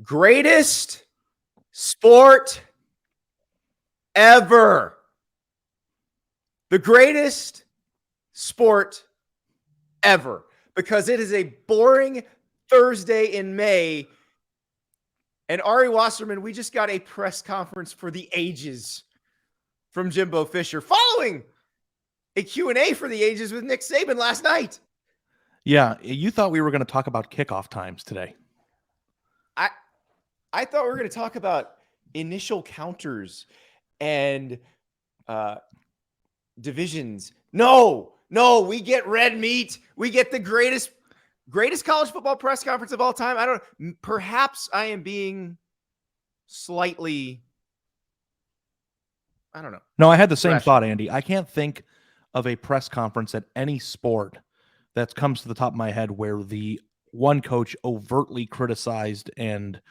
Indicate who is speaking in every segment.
Speaker 1: Greatest sport ever. The greatest sport ever. Because it is a boring Thursday in May. And Ari Wasserman, we just got a press conference for the ages from Jimbo Fisher following a Q&A for the ages with Nick Saban last night.
Speaker 2: Yeah, you thought we were going to talk about kickoff times today.
Speaker 1: I thought we were going to talk about initial counters and divisions. No, we get red meat. We get the greatest college football press conference of all time. Perhaps I am being slightly, I don't know.
Speaker 2: No, I had the same thought, Andy. I can't think of a press conference at any sport that comes to the top of my head where the one coach overtly criticized and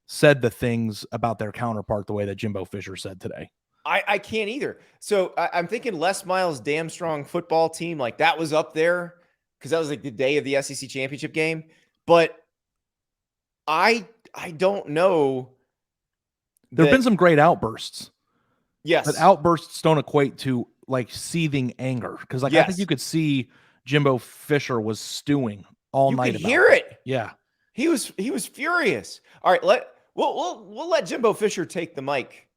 Speaker 2: said the things about their counterpart the way that Jimbo Fisher said today.
Speaker 1: I can't either. So I'm thinking Les Miles' damn strong football team, like that was up there because that was like the day of the SEC championship game. But I don't know.
Speaker 2: There have been some great outbursts.
Speaker 1: Yes.
Speaker 2: But outbursts don't equate to like seething anger. Because I think you could see Jimbo Fisher was stewing all night.
Speaker 1: You could hear it.
Speaker 2: Yeah.
Speaker 1: He was furious. All right, we'll let Jimbo Fisher take the mic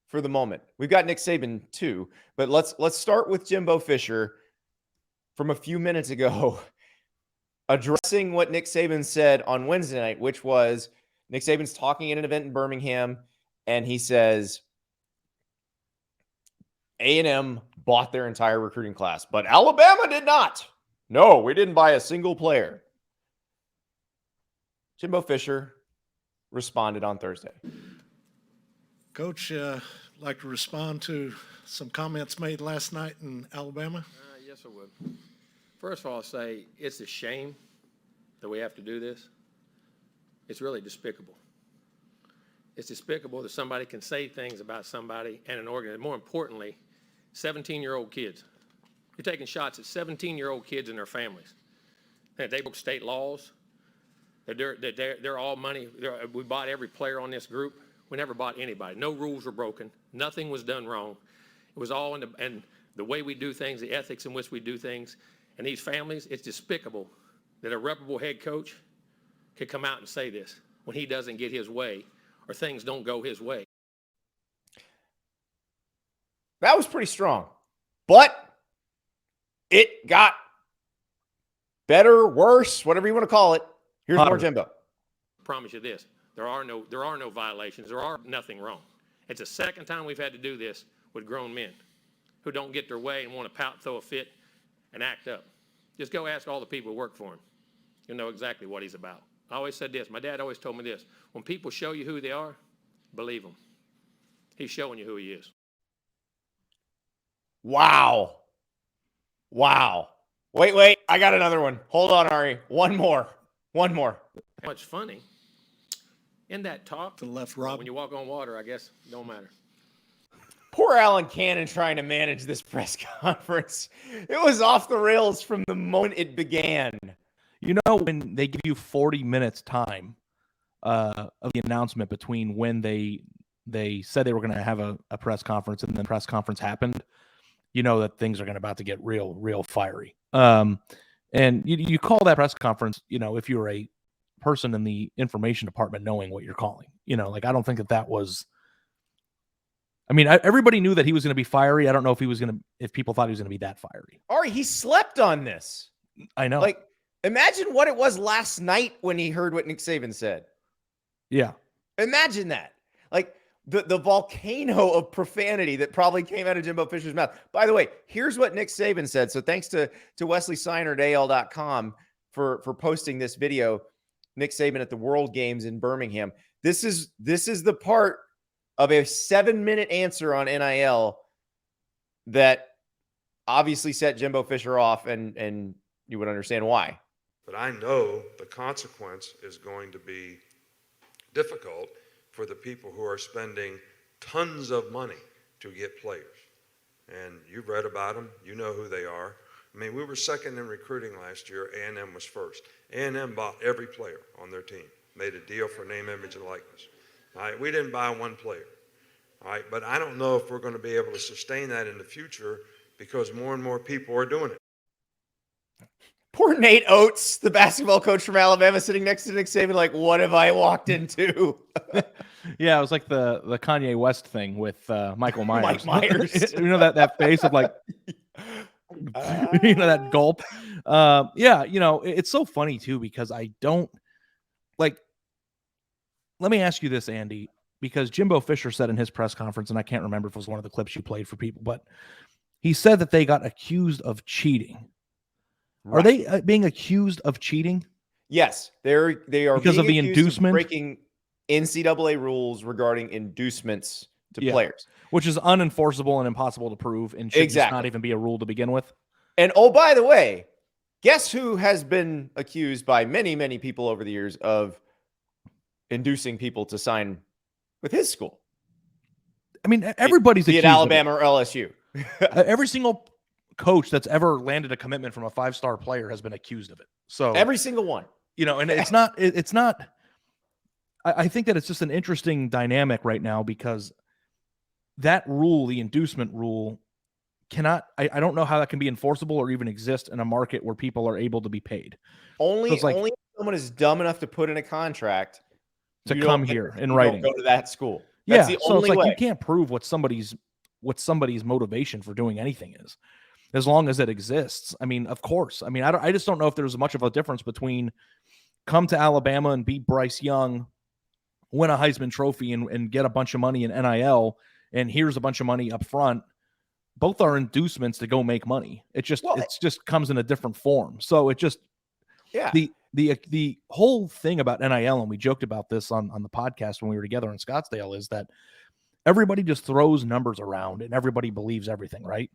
Speaker 1: for the moment. We've got Nick Saban too, but let's start with Jimbo Fisher from a few minutes ago, addressing what Nick Saban said on Wednesday night, which was Nick Saban's talking at an event in Birmingham, and he says A&M bought their entire recruiting class, but Alabama did not. No, we didn't buy a single player. Jimbo Fisher responded on Thursday.
Speaker 3: Coach, like to respond to some comments made last night in Alabama?
Speaker 4: Yes, I would. First of all, I'll say it's a shame that we have to do this. It's really despicable. It's despicable that somebody can say things about somebody and an organization. More importantly, 17-year-old kids. You're taking shots at 17-year-old kids and their families. And they broke state laws. They're all money. We bought every player on this group. We never bought anybody. No rules were broken. Nothing was done wrong. It was all in the way we do things, the ethics in which we do things. And these families, it's despicable that a reputable head coach could come out and say this when he doesn't get his way or things don't go his way.
Speaker 1: That was pretty strong. But it got better, worse, whatever you want to call it. Here's more Jimbo.
Speaker 4: I promise you this. There are no violations. There are nothing wrong. It's the second time we've had to do this with grown men who don't get their way and want to pout, throw a fit, and act up. Just go ask all the people who work for him. You'll know exactly what he's about. I always said this. My dad always told me this. When people show you who they are, believe them. He's showing you who he is.
Speaker 1: Wow. Wait. I got another one. Hold on, Ari. One more.
Speaker 4: What's funny, in that talk,
Speaker 3: the left, Rob.
Speaker 4: When you walk on water, I guess, don't matter.
Speaker 1: Poor Alan Cannon trying to manage this press conference. It was off the rails from the moment it began.
Speaker 2: You know, when they give you 40 minutes time of the announcement between when they said they were going to have a press conference and then the press conference happened, you know that things are about to get real fiery. And you call that press conference, you know, if you're a person in the information department knowing what you're calling. You know, like I don't think that was. I mean, everybody knew that he was going to be fiery. I don't know if people thought he was going to be that fiery.
Speaker 1: Ari, he slept on this.
Speaker 2: I know.
Speaker 1: Like, imagine what it was last night when he heard what Nick Saban said.
Speaker 2: Yeah.
Speaker 1: Imagine that. Like, the volcano of profanity that probably came out of Jimbo Fisher's mouth. By the way, here's what Nick Saban said. So thanks to Wesley Seiner at AL.com for posting this video. Nick Saban at the World Games in Birmingham. This is the part of a 7-minute answer on NIL that obviously set Jimbo Fisher off, and you would understand why.
Speaker 5: But I know the consequence is going to be difficult for the people who are spending tons of money to get players. And you've read about them. You know who they are. I mean, we were second in recruiting last year. A&M was first. A&M bought every player on their team. made a deal for name, image, and likeness. All right, we didn't buy one player. All right, but I don't know if we're going to be able to sustain that in the future because more and more people are doing it.
Speaker 1: Poor Nate Oates, the basketball coach from Alabama, sitting next to Nick Saban, like, what have I walked into?
Speaker 2: Yeah, it was like the Kanye West thing with Michael Myers.
Speaker 1: Mike Myers.
Speaker 2: You know, that face of like, you know, that gulp. Yeah, you know, it's so funny too, because I don't like, let me ask you this, Andy, because Jimbo Fisher said in his press conference, and I can't remember if it was one of the clips you played for people, but he said that they got accused of cheating. Right. Are they being accused of cheating?
Speaker 1: Yes, they are
Speaker 2: because of the inducement,
Speaker 1: breaking NCAA rules regarding inducements to players,
Speaker 2: which is unenforceable and impossible to prove, and should just not even be a rule to begin with.
Speaker 1: And oh, by the way, guess who has been accused by many, many people over the years of inducing people to sign with his school?
Speaker 2: I mean, everybody's accused
Speaker 1: at Alabama or LSU.
Speaker 2: Every single coach that's ever landed a commitment from a 5-star player has been accused of it. So
Speaker 1: every single one,
Speaker 2: you know, and it's not. I think that it's just an interesting dynamic right now, because that rule, the inducement rule, cannot. I don't know how that can be enforceable or even exist in a market where people are able to be paid.
Speaker 1: Only if someone is dumb enough to put in a contract
Speaker 2: to come here in
Speaker 1: writing. Go to that school.
Speaker 2: That's the only way. You can't prove what somebody's motivation for doing anything is, as long as it exists. I mean, of course. I mean, I just don't know if there's much of a difference between come to Alabama and beat Bryce Young, win a Heisman Trophy, and get a bunch of money in NIL, and here's a bunch of money up front. Both are inducements to go make money. It just comes in a different form. So it just the whole thing about NIL, and we joked about this on the podcast when we were together in Scottsdale, is that everybody just throws numbers around and everybody believes everything, right?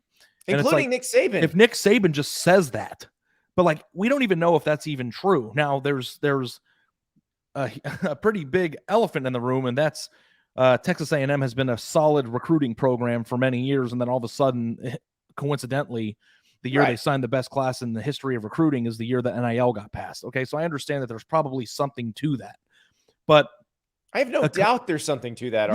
Speaker 1: Including Nick Saban.
Speaker 2: If Nick Saban just says that, but like, we don't even know if that's even true. Now there's a pretty big elephant in the room, and that's Texas A&M has been a solid recruiting program for many years. And then all of a sudden, coincidentally, the year they signed the best class in the history of recruiting is the year that NIL got passed. Okay. So I understand that there's probably something to that, but
Speaker 1: I have no doubt there's something to that.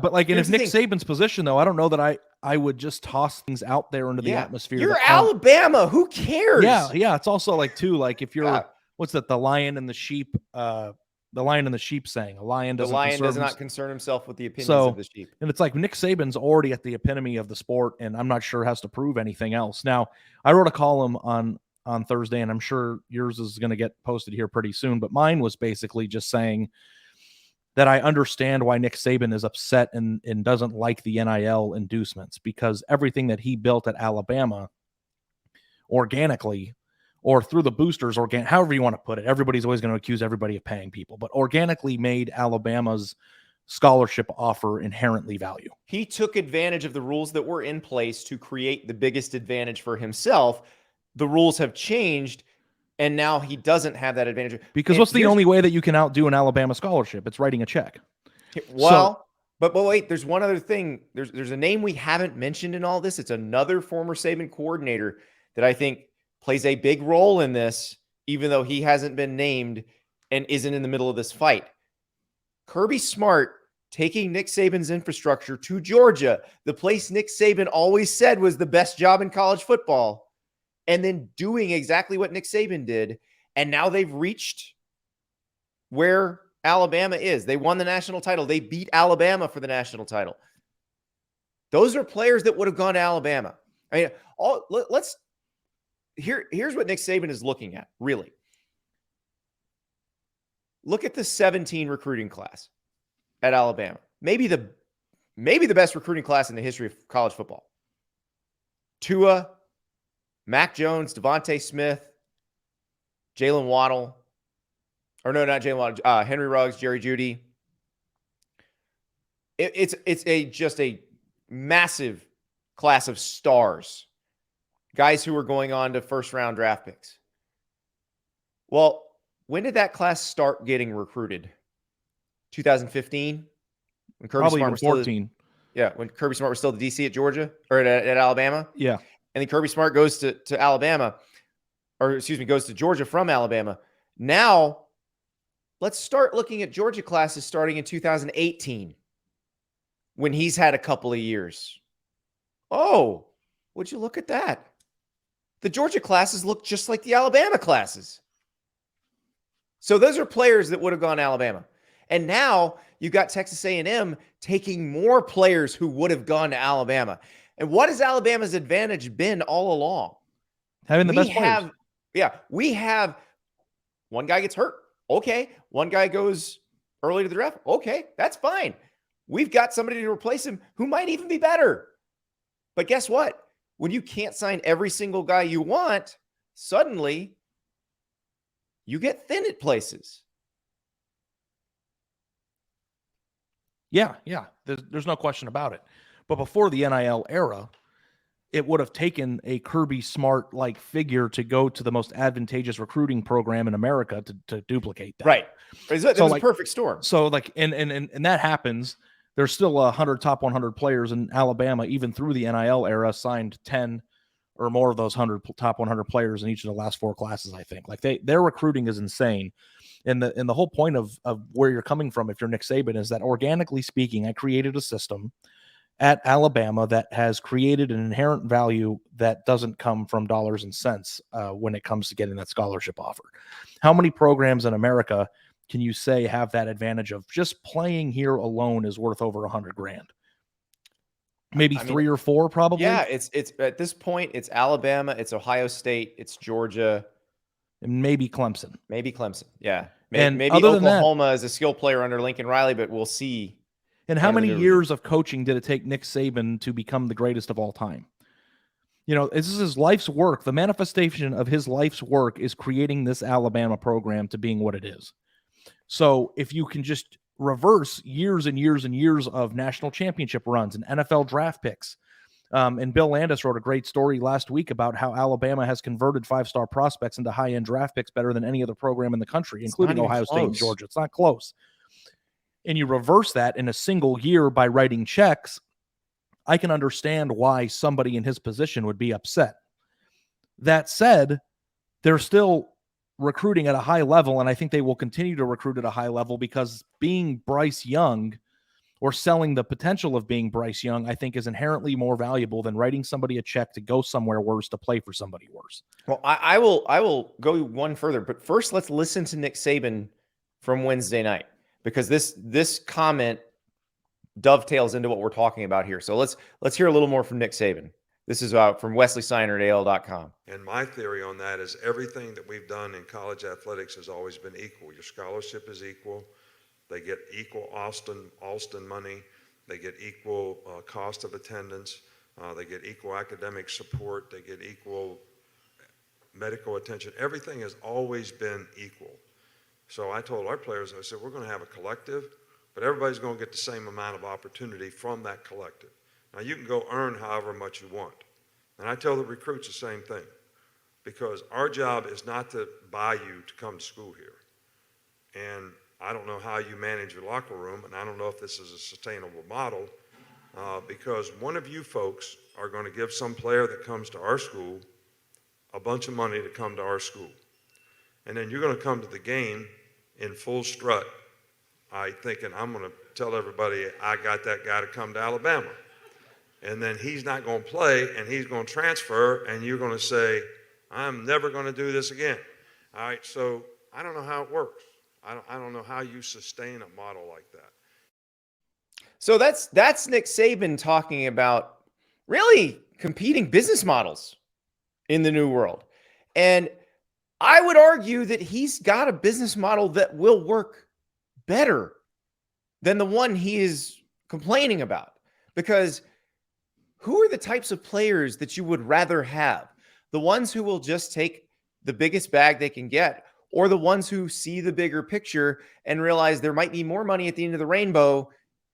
Speaker 2: But like, and if Nick Saban's position, though, I don't know that I would just toss things out there into the atmosphere.
Speaker 1: You're Alabama. Who cares?
Speaker 2: Yeah. It's also like, too, like if you're, what's that? The lion and the sheep, the lion and the sheep saying. A lion does not concern himself with the opinions of the sheep. And it's like Nick Saban's already at the epitome of the sport, and I'm not sure has to prove anything else. Now, I wrote a column on Thursday, and I'm sure yours is going to get posted here pretty soon, but mine was basically just saying that I understand why Nick Saban is upset and doesn't like the NIL inducements, because everything that he built at Alabama organically, or through the boosters, however you want to put it, everybody's always going to accuse everybody of paying people, but organically made Alabama's scholarship offer inherently value.
Speaker 1: He took advantage of the rules that were in place to create the biggest advantage for himself. The rules have changed, and now he doesn't have that advantage.
Speaker 2: Because what's the only way that you can outdo an Alabama scholarship? It's writing a check.
Speaker 1: Well, but wait, there's one other thing. There's a name we haven't mentioned in all this. It's another former Saban coordinator that I think plays a big role in this, even though he hasn't been named and isn't in the middle of this fight. Kirby Smart taking Nick Saban's infrastructure to Georgia, the place Nick Saban always said was the best job in college football, and then doing exactly what Nick Saban did. And now they've reached where Alabama is. They won the national title. They beat Alabama for the national title. Those are players that would have gone to Alabama. I mean, here's what Nick Saban is looking at, really. Look at the 17 recruiting class at Alabama. Maybe the best recruiting class in the history of college football. Tua, Mac Jones, Devontae Smith, Jalen Waddle, or no, not Jalen Waddle, Henry Ruggs, Jerry Jeudy. It's just a massive class of stars, guys who are going on to first-round draft picks. Well, when did that class start getting recruited? 2015? When Kirby
Speaker 2: Probably
Speaker 1: Smart was
Speaker 2: 14.
Speaker 1: When Kirby Smart was still the DC at Georgia or at Alabama.
Speaker 2: Yeah.
Speaker 1: And then Kirby Smart goes to Alabama, or excuse me, goes to Georgia from Alabama. Now let's start looking at Georgia classes starting in 2018 when he's had a couple of years. Oh, would you look at that? The Georgia classes look just like the Alabama classes. So those are players that would have gone to Alabama. And now you've got Texas A&M taking more players who would have gone to Alabama. And what has Alabama's advantage been all along?
Speaker 2: Having the best players.
Speaker 1: We have one guy gets hurt. Okay. One guy goes early to the draft. Okay, that's fine. We've got somebody to replace him who might even be better. But guess what? When you can't sign every single guy you want, suddenly you get thin at places.
Speaker 2: Yeah. There's no question about it. But before the NIL era, it would have taken a Kirby Smart-like figure to go to the most advantageous recruiting program in America to duplicate that.
Speaker 1: Right. It was a perfect storm.
Speaker 2: So like, and that happens. There's still 100 top 100 players in Alabama, even through the NIL era, signed 10 or more of those 100 top 100 players in each of the last 4 classes, I think. Like their recruiting is insane. And the whole point of where you're coming from, if you're Nick Saban, is that organically speaking, I created a system at Alabama that has created an inherent value that doesn't come from dollars and cents when it comes to getting that scholarship offer. How many programs in America can you say have that advantage of just playing here alone is worth over $100,000? Maybe 3 or 4, probably.
Speaker 1: Yeah, it's at this point, it's Alabama, it's Ohio State, it's Georgia,
Speaker 2: and maybe Clemson.
Speaker 1: Yeah, maybe
Speaker 2: other than
Speaker 1: Oklahoma is a skill player under Lincoln Riley, but we'll see.
Speaker 2: And how many years of coaching did it take Nick Saban to become the greatest of all time? You know, this is his life's work. The manifestation of his life's work is creating this Alabama program to being what it is. So if you can just reverse years and years and years of national championship runs and NFL draft picks, and Bill Landis wrote a great story last week about how Alabama has converted 5-star prospects into high-end draft picks better than any other program in the country, including Ohio State and Georgia. It's not close. And you reverse that in a single year by writing checks, I can understand why somebody in his position would be upset. That said, they're still recruiting at a high level, and I think they will continue to recruit at a high level because being Bryce Young or selling the potential of being Bryce Young, I think is inherently more valuable than writing somebody a check to go somewhere worse to play for somebody worse.
Speaker 1: Well, I will go one further, but first let's listen to Nick Saban from Wednesday night, because this comment dovetails into what we're talking about here. So let's hear a little more from Nick Saban. This is from Wesley Seiner at AL.com.
Speaker 5: And my theory on that is everything that we've done in college athletics has always been equal. Your scholarship is equal. They get equal Alston money. They get equal cost of attendance. They get equal academic support. They get equal medical attention. Everything has always been equal. So I told our players, I said, we're going to have a collective, but everybody's going to get the same amount of opportunity from that collective. Now, you can go earn however much you want. And I tell the recruits the same thing, because our job is not to buy you to come to school here. And I don't know how you manage your locker room, and I don't know if this is a sustainable model, because one of you folks are going to give some player that comes to our school a bunch of money to come to our school. And then you're going to come to the game in full strut, thinking, I'm going to tell everybody I got that guy to come to Alabama. And then he's not going to play, and he's going to transfer, and you're going to say, I'm never going to do this again. All right, so I don't know how it works. I don't know how you sustain a model like that.
Speaker 1: So that's Nick Saban talking about really competing business models in the new world. And I would argue that he's got a business model that will work better than the one he is complaining about. Because who are the types of players that you would rather have? The ones who will just take the biggest bag they can get, or the ones who see the bigger picture and realize there might be more money at the end of the rainbow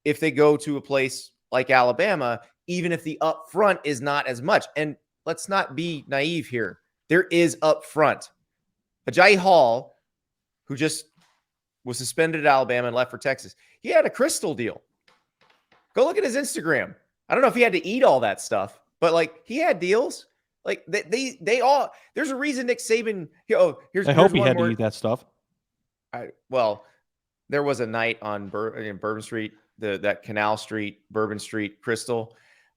Speaker 1: if they go to a place like Alabama, even if the upfront is not as much. And let's not be naive here. There is upfront. Ajayi Hall, who just was suspended at Alabama and left for Texas, he had a crystal deal. Go look at his Instagram. I don't know if he had to eat all that stuff, but like he had deals. Like they all. There's a reason Nick Saban.
Speaker 2: I hope he had to eat that stuff.
Speaker 1: Well, there was a night on Bourbon Street, that Canal Street, Bourbon Street, Crystal.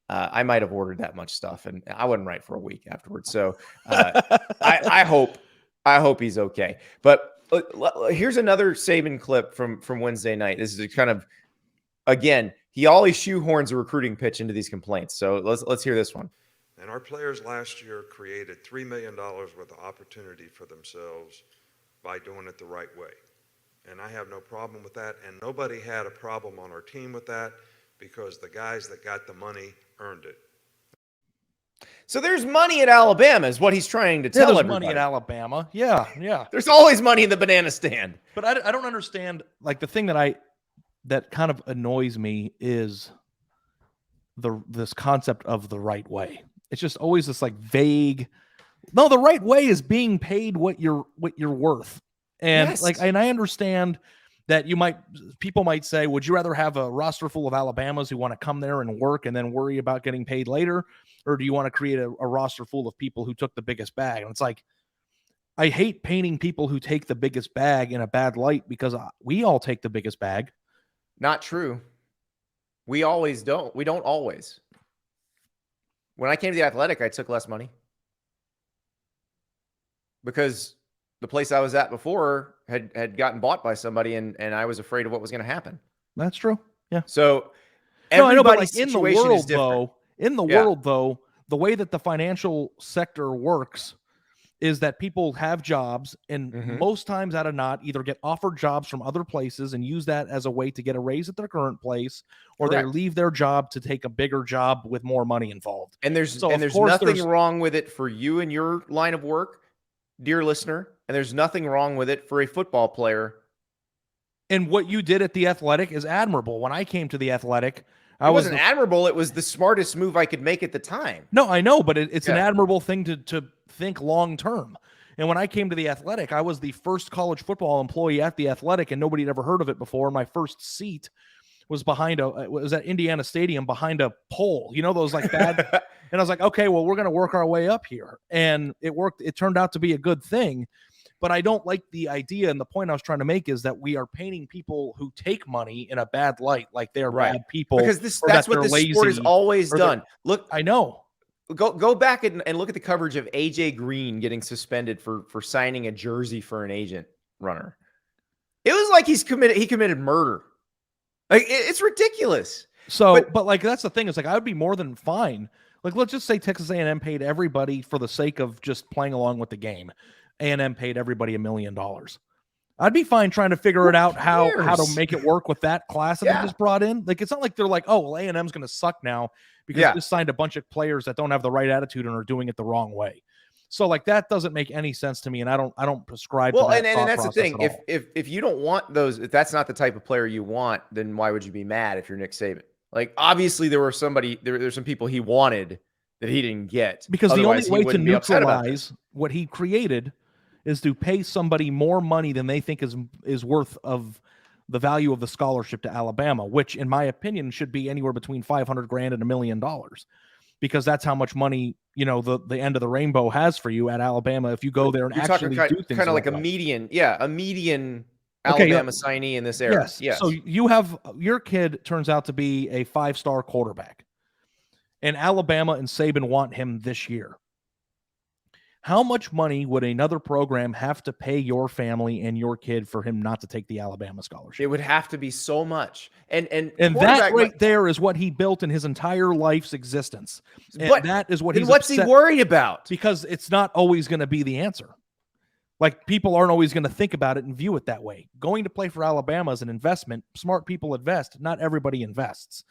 Speaker 1: I might have ordered that much stuff, and I wasn't right for a week afterwards. So I hope he's okay. But here's another Saban clip from Wednesday night. This is kind of, again, he always shoehorns a recruiting pitch into these complaints. So let's hear this one.
Speaker 5: And our players last year created $3 million worth of opportunity for themselves by doing it the right way. And I have no problem with that. And nobody had a problem on our team with that because the guys that got the money earned it.
Speaker 1: So there's money at Alabama is what he's trying to tell everybody.
Speaker 2: Money at Alabama. Yeah.
Speaker 1: There's always money in the banana stand.
Speaker 2: But I don't understand, like, the thing that kind of annoys me is this concept of the right way. It's just always this like vague, no, the right way is being paid what you're worth. And
Speaker 1: yes.
Speaker 2: and I understand that people might say, would you rather have a roster full of Alabamas who want to come there and work and then worry about getting paid later? Or do you want to create a roster full of people who took the biggest bag? And it's like, I hate painting people who take the biggest bag in a bad light because we all take the biggest bag.
Speaker 1: Not true. We always don't. We don't always. When I came to the Athletic, I took less money because the place I was at before had gotten bought by somebody, and I was afraid of what was going to happen.
Speaker 2: That's true. Yeah.
Speaker 1: So
Speaker 2: no, I know, but
Speaker 1: everybody's
Speaker 2: like in the world though, the way that the financial sector works is that people have jobs and most times out of not either get offered jobs from other places and use that as a way to get a raise at their current place, or
Speaker 1: Correct.
Speaker 2: they leave their job to take a bigger job with more money involved.
Speaker 1: And there's nothing wrong with it for you and your line of work, dear listener, and there's nothing wrong with it for a football player.
Speaker 2: And what you did at the Athletic is admirable. When I came to the Athletic,
Speaker 1: It wasn't admirable. It was the smartest move I could make at the time.
Speaker 2: No, I know, but it's an admirable thing to think long term. And when I came to the Athletic, I was the first college football employee at the Athletic, and nobody had ever heard of it before. My first seat was at Indiana Stadium behind a pole. You know, those like bad. And I was like, okay, well, we're going to work our way up here. And it worked. It turned out to be a good thing. But I don't like the idea, and the point I was trying to make is that we are painting people who take money in a bad light, like they're bad people.
Speaker 1: Because that's what the sport has always done. Look,
Speaker 2: I know.
Speaker 1: Go back and look at the coverage of AJ Green getting suspended for signing a jersey for an agent runner. It was like he committed murder. Like it's ridiculous.
Speaker 2: So, but like that's the thing. It's like I would be more than fine. Like let's just say Texas A&M paid everybody for the sake of just playing along with the game. A&M paid everybody $1 million. I'd be fine trying to figure it out how to make it work with that class that they just brought in. Like it's not like they're like, oh, well, A&M's going to suck now because they just signed a bunch of players that don't have the right attitude and are doing it the wrong way. So like that doesn't make any sense to me, and I don't prescribe.
Speaker 1: Well,
Speaker 2: to that
Speaker 1: and that's the thing.
Speaker 2: If
Speaker 1: If you don't want those, if that's not the type of player you want, then why would you be mad if you're Nick Saban? Like obviously there's some people he wanted that he didn't get,
Speaker 2: because
Speaker 1: otherwise
Speaker 2: the only way to neutralize
Speaker 1: what
Speaker 2: what he created is to pay somebody more money than they think is worth of the value of the scholarship to Alabama, which in my opinion should be anywhere between $500,000 and $1 million, because that's how much money, the end of the rainbow has for you at Alabama. If you go there and actually do things
Speaker 1: kind of like a median Alabama signee in this era. Yes.
Speaker 2: So your kid turns out to be a 5-star quarterback, and Alabama and Saban want him this year. How much money would another program have to pay your family and your kid for him not to take the Alabama scholarship?
Speaker 1: It would have to be so much. And
Speaker 2: that right there is what he built in his entire life's existence. And
Speaker 1: but
Speaker 2: that is what
Speaker 1: what's he worried about?
Speaker 2: Because it's not always going to be the answer. Like people aren't always going to think about it and view it that way. Going to play for Alabama is an investment. Smart people invest. Not everybody invests.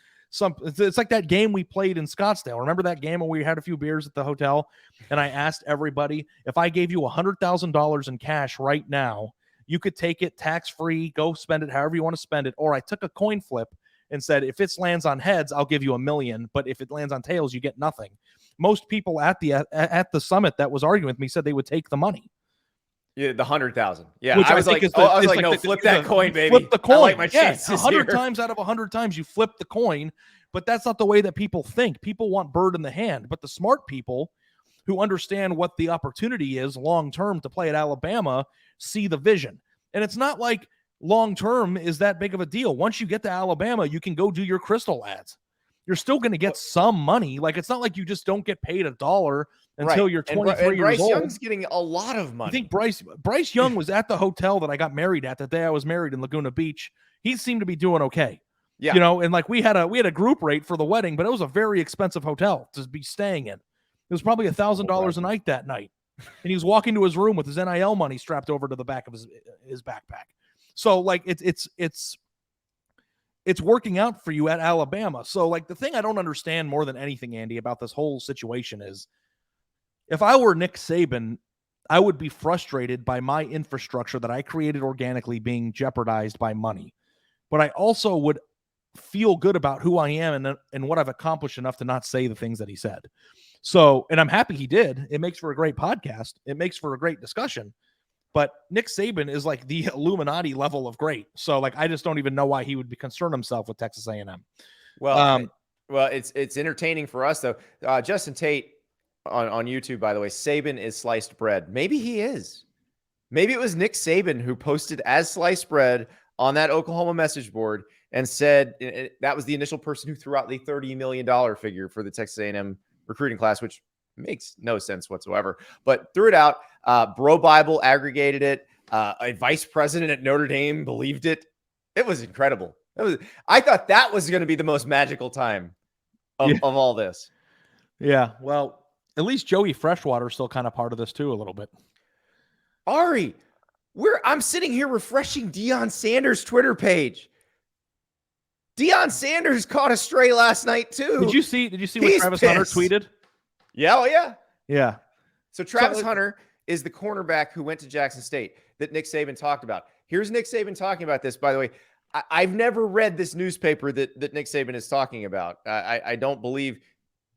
Speaker 2: It's like that game we played in Scottsdale. Remember that game when we had a few beers at the hotel and I asked everybody, if I gave you $100,000 in cash right now, you could take it tax-free, go spend it however you want to spend it. Or I took a coin flip and said, if it lands on heads, I'll give you $1 million. But if it lands on tails, you get nothing. Most people at the summit that was arguing with me said they would take the money.
Speaker 1: Yeah, the 100,000. Yeah,
Speaker 2: which
Speaker 1: I was like, no, flip that coin, baby.
Speaker 2: Flip the coin.
Speaker 1: I like my chances
Speaker 2: 100
Speaker 1: here.
Speaker 2: times out of 100 times you flip the coin, but that's not the way that people think. People want bird in the hand, but the smart people who understand what the opportunity is long term to play at Alabama see the vision. And it's not like long-term is that big of a deal. Once you get to Alabama, you can go do your Crystal ads. You're still going to get some money. Like, it's not like you just don't get paid $1 until you're 23 years
Speaker 1: Bryce
Speaker 2: old.
Speaker 1: Young's getting a lot of money.
Speaker 2: I think Bryce Young was at the hotel that I got married at the day I was married in Laguna Beach. He seemed to be doing okay.
Speaker 1: Yeah.
Speaker 2: You know, and like we had a group rate for the wedding, but it was a very expensive hotel to be staying in. It was probably $1,000 a night that night. And he was walking to his room with his NIL money strapped over to the back of his backpack. So like it's working out for you at Alabama. So like the thing I don't understand more than anything, Andy, about this whole situation is if I were Nick Saban, I would be frustrated by my infrastructure that I created organically being jeopardized by money. But I also would feel good about who I am and what I've accomplished enough to not say the things that he said. So, and I'm happy he did. It makes for a great podcast. It makes for a great discussion. But Nick Saban is like the Illuminati level of great. So, like, I just don't even know why he would be concerned himself with Texas A&M.
Speaker 1: Well, it's entertaining for us though. Justin Tate on YouTube, by the way, Saban is sliced bread. Maybe he is. Maybe it was Nick Saban who posted as sliced bread on that Oklahoma message board and said that was the initial person who threw out the $30 million figure for the Texas A&M recruiting class, which makes no sense whatsoever, but threw it out. Bro Bible aggregated it. A vice president at Notre Dame believed it. It was incredible. I thought that was going to be the most magical time of all this.
Speaker 2: Yeah. Well, at least Joey Freshwater is still kind of part of this too, a little bit.
Speaker 1: Ari, I'm sitting here refreshing Deion Sanders' Twitter page. Deion Sanders caught a stray last night too.
Speaker 2: Did you see what Travis Hunter tweeted?
Speaker 1: Yeah, oh yeah.
Speaker 2: Yeah.
Speaker 1: So Travis Hunter is the cornerback who went to Jackson State that Nick Saban talked about. Here's Nick Saban talking about this, by the way. I've never read this newspaper that Nick Saban is talking about. I don't believe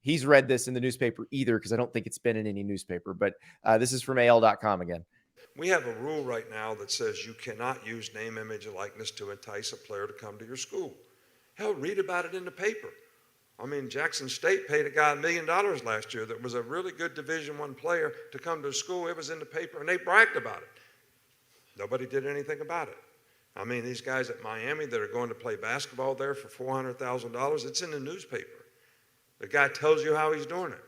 Speaker 1: he's read this in the newspaper either because I don't think it's been in any newspaper. But this is from AL.com again.
Speaker 5: We have a rule right now that says you cannot use name, image, and likeness to entice a player to come to your school. Hell, read about it in the paper. I mean, Jackson State paid a guy $1 million last year that was a really good Division I player to come to school. It was in the paper, and they bragged about it. Nobody did anything about it. I mean, these guys at Miami that are going to play basketball there for $400,000, it's in the newspaper. The guy tells you how he's doing it.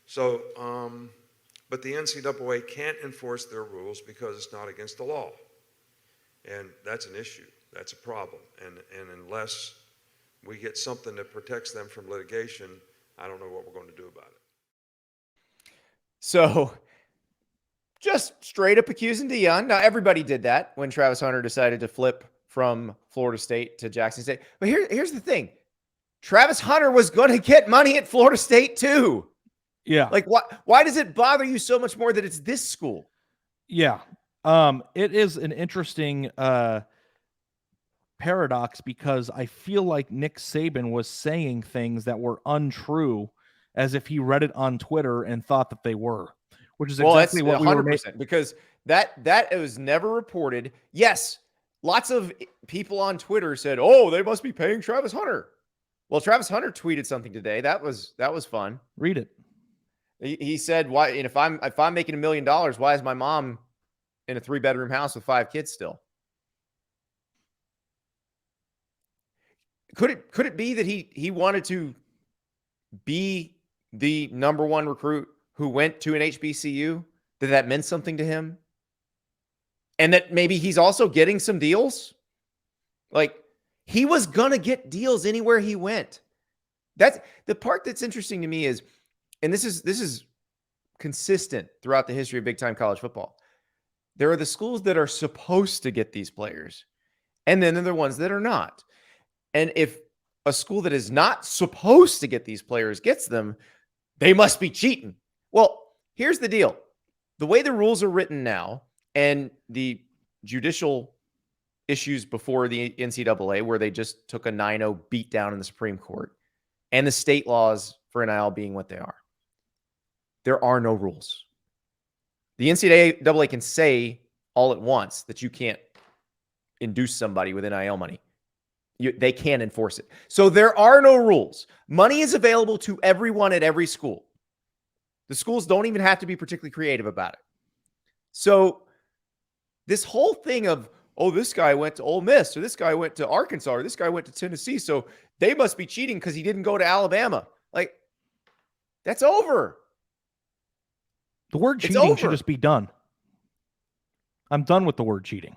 Speaker 5: So, but the NCAA can't enforce their rules because it's not against the law. And that's an issue. That's a problem. And unless we get something that protects them from litigation, I don't know what we're going to do about it.
Speaker 1: So just straight up accusing Deion. Now, everybody did that when Travis Hunter decided to flip from Florida State to Jackson State. But here's the thing. Travis Hunter was going to get money at Florida State too.
Speaker 2: Yeah.
Speaker 1: Like, why does it bother you so much more that it's this school?
Speaker 2: Yeah. It is an interesting paradox because I feel like Nick Saban was saying things that were untrue as if he read it on Twitter and thought that they were, which is exactly what
Speaker 1: 100%, because that was never reported. Yes, lots of people on Twitter said, "Oh, they must be paying Travis Hunter." Well, Travis Hunter tweeted something today. That was fun.
Speaker 2: Read it.
Speaker 1: He said, "Why? And if I'm making $1 million, why is my mom in a 3-bedroom house with 5 kids still?" Could it be that he wanted to be the number 1 recruit who went to an HBCU, that meant something to him? And that maybe he's also getting some deals? Like, he was going to get deals anywhere he went. That's the part that's interesting to me is, and this is consistent throughout the history of big-time college football. There are the schools that are supposed to get these players, and then there are the ones that are not. And if a school that is not supposed to get these players gets them, they must be cheating. Well, here's the deal. The way the rules are written now and the judicial issues before the NCAA, where they just took a 9-0 beat down in the Supreme Court, and the state laws for NIL being what they are, there are no rules. The NCAA can say all at once that you can't induce somebody with NIL money. They can't enforce it. So there are no rules. Money is available to everyone at every school. The schools don't even have to be particularly creative about it. So this whole thing of, oh, this guy went to Ole Miss, or this guy went to Arkansas, or this guy went to Tennessee, so they must be cheating because he didn't go to Alabama. Like, that's over.
Speaker 2: The word cheating should just be done. I'm done with the word cheating.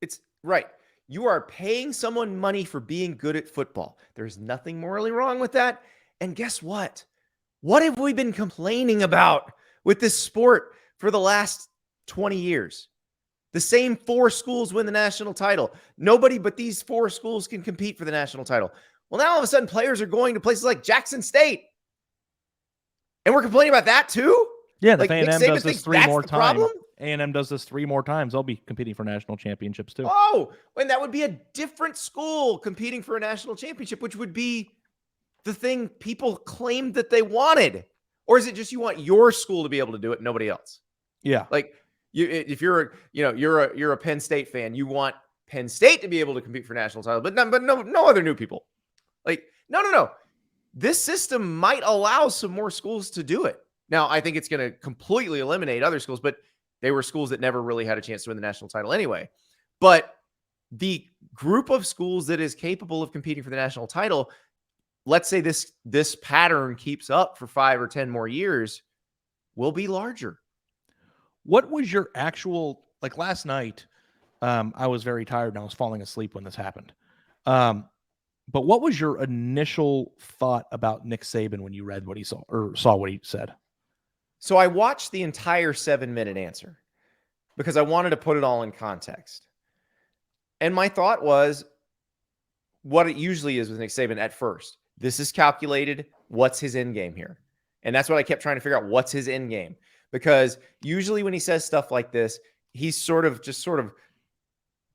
Speaker 1: It's right. You are paying someone money for being good at football. There's nothing morally wrong with that. And guess what? What have we been complaining about with this sport for the last 20 years? The same 4 schools win the national title. Nobody but these 4 schools can compete for the national title. Well, now all of a sudden players are going to places like Jackson State. And we're complaining about that too?
Speaker 2: Yeah,
Speaker 1: like
Speaker 2: if A&M does this 3 more times, A&M does this 3 more times, they'll be competing for national championships too.
Speaker 1: Oh, and that would be a different school competing for a national championship, which would be the thing people claimed that they wanted. Or is it just you want your school to be able to do it and nobody else?
Speaker 2: Yeah.
Speaker 1: Like if you're a Penn State fan, you want Penn State to be able to compete for national title, but no other new people. Like, no. This system might allow some more schools to do it. Now, I think it's going to completely eliminate other schools, but they were schools that never really had a chance to win the national title anyway. But the group of schools that is capable of competing for the national title, let's say this pattern keeps up for 5 or 10 more years, will be larger.
Speaker 2: What was your actual, like last night, I was very tired and I was falling asleep when this happened. But what was your initial thought about Nick Saban when you read what he saw or saw what he said?
Speaker 1: So I watched the entire 7-minute answer because I wanted to put it all in context. And my thought was what it usually is with Nick Saban at first. This is calculated. What's his end game here? And that's what I kept trying to figure out. What's his end game? Because usually when he says stuff like this, he's sort of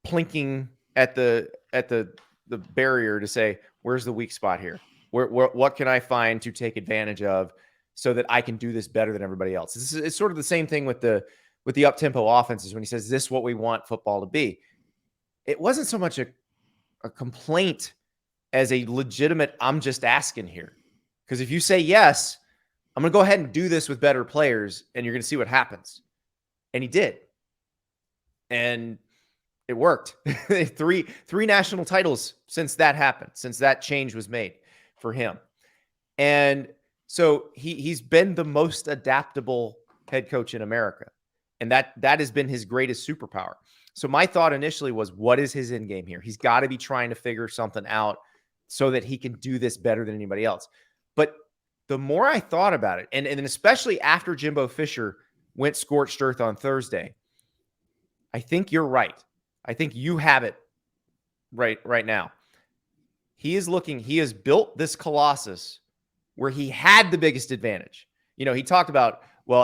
Speaker 1: plinking at the barrier to say, where's the weak spot here? What can I find to take advantage of so that I can do this better than everybody else? It's sort of the same thing with the up-tempo offenses when he says, this is what we want football to be. It wasn't so much a complaint as a legitimate, I'm just asking here. Because if you say yes, I'm going to go ahead and do this with better players, and you're going to see what happens. And he did. And it worked. three national titles since that happened, since that change was made for him. And so he's been the most adaptable head coach in America. And that has been his greatest superpower. So my thought initially was, what is his end game here? He's got to be trying to figure something out so that he can do this better than anybody else. But the more I thought about it, and especially after Jimbo Fisher went scorched earth on Thursday, I think you're right. I think you have it right now. He has built this colossus where he had the biggest advantage. You know, he talked about, well,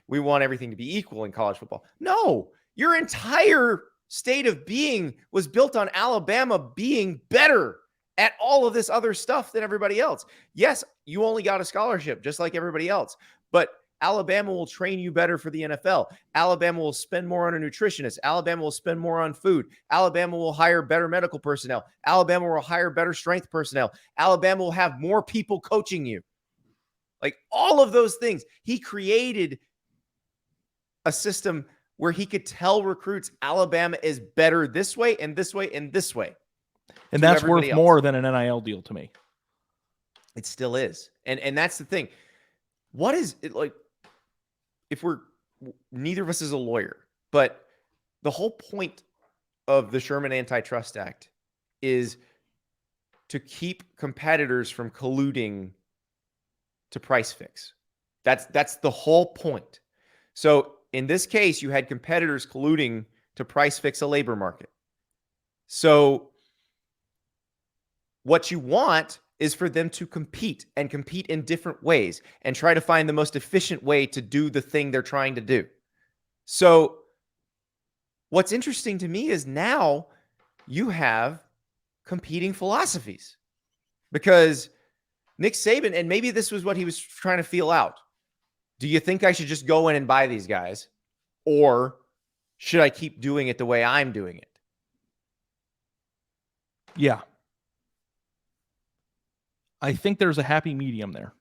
Speaker 1: we want everything to be equal in college football. No, your entire state of being was built on Alabama being better at all of this other stuff than everybody else. Yes, you only got a scholarship just like everybody else, but Alabama will train you better for the NFL. Alabama will spend more on a nutritionist. Alabama will spend more on food. Alabama will hire better medical personnel. Alabama will hire better strength personnel. Alabama will have more people coaching you. Like all of those things. He created a system where he could tell recruits Alabama is better this way and this way and this way.
Speaker 2: And that's worth more than an NIL deal to me.
Speaker 1: It still is. And that's the thing. What is it like? If neither of us is a lawyer, but the whole point of the Sherman Antitrust Act is to keep competitors from colluding to price fix. That's the whole point. So in this case, you had competitors colluding to price fix a labor market. So what you want is for them to compete in different ways and try to find the most efficient way to do the thing they're trying to do. So what's interesting to me is now you have competing philosophies because Nick Saban, and maybe this was what he was trying to feel out. Do you think I should just go in and buy these guys, or should I keep doing it the way I'm doing it?
Speaker 2: Yeah. I think there's a happy medium there.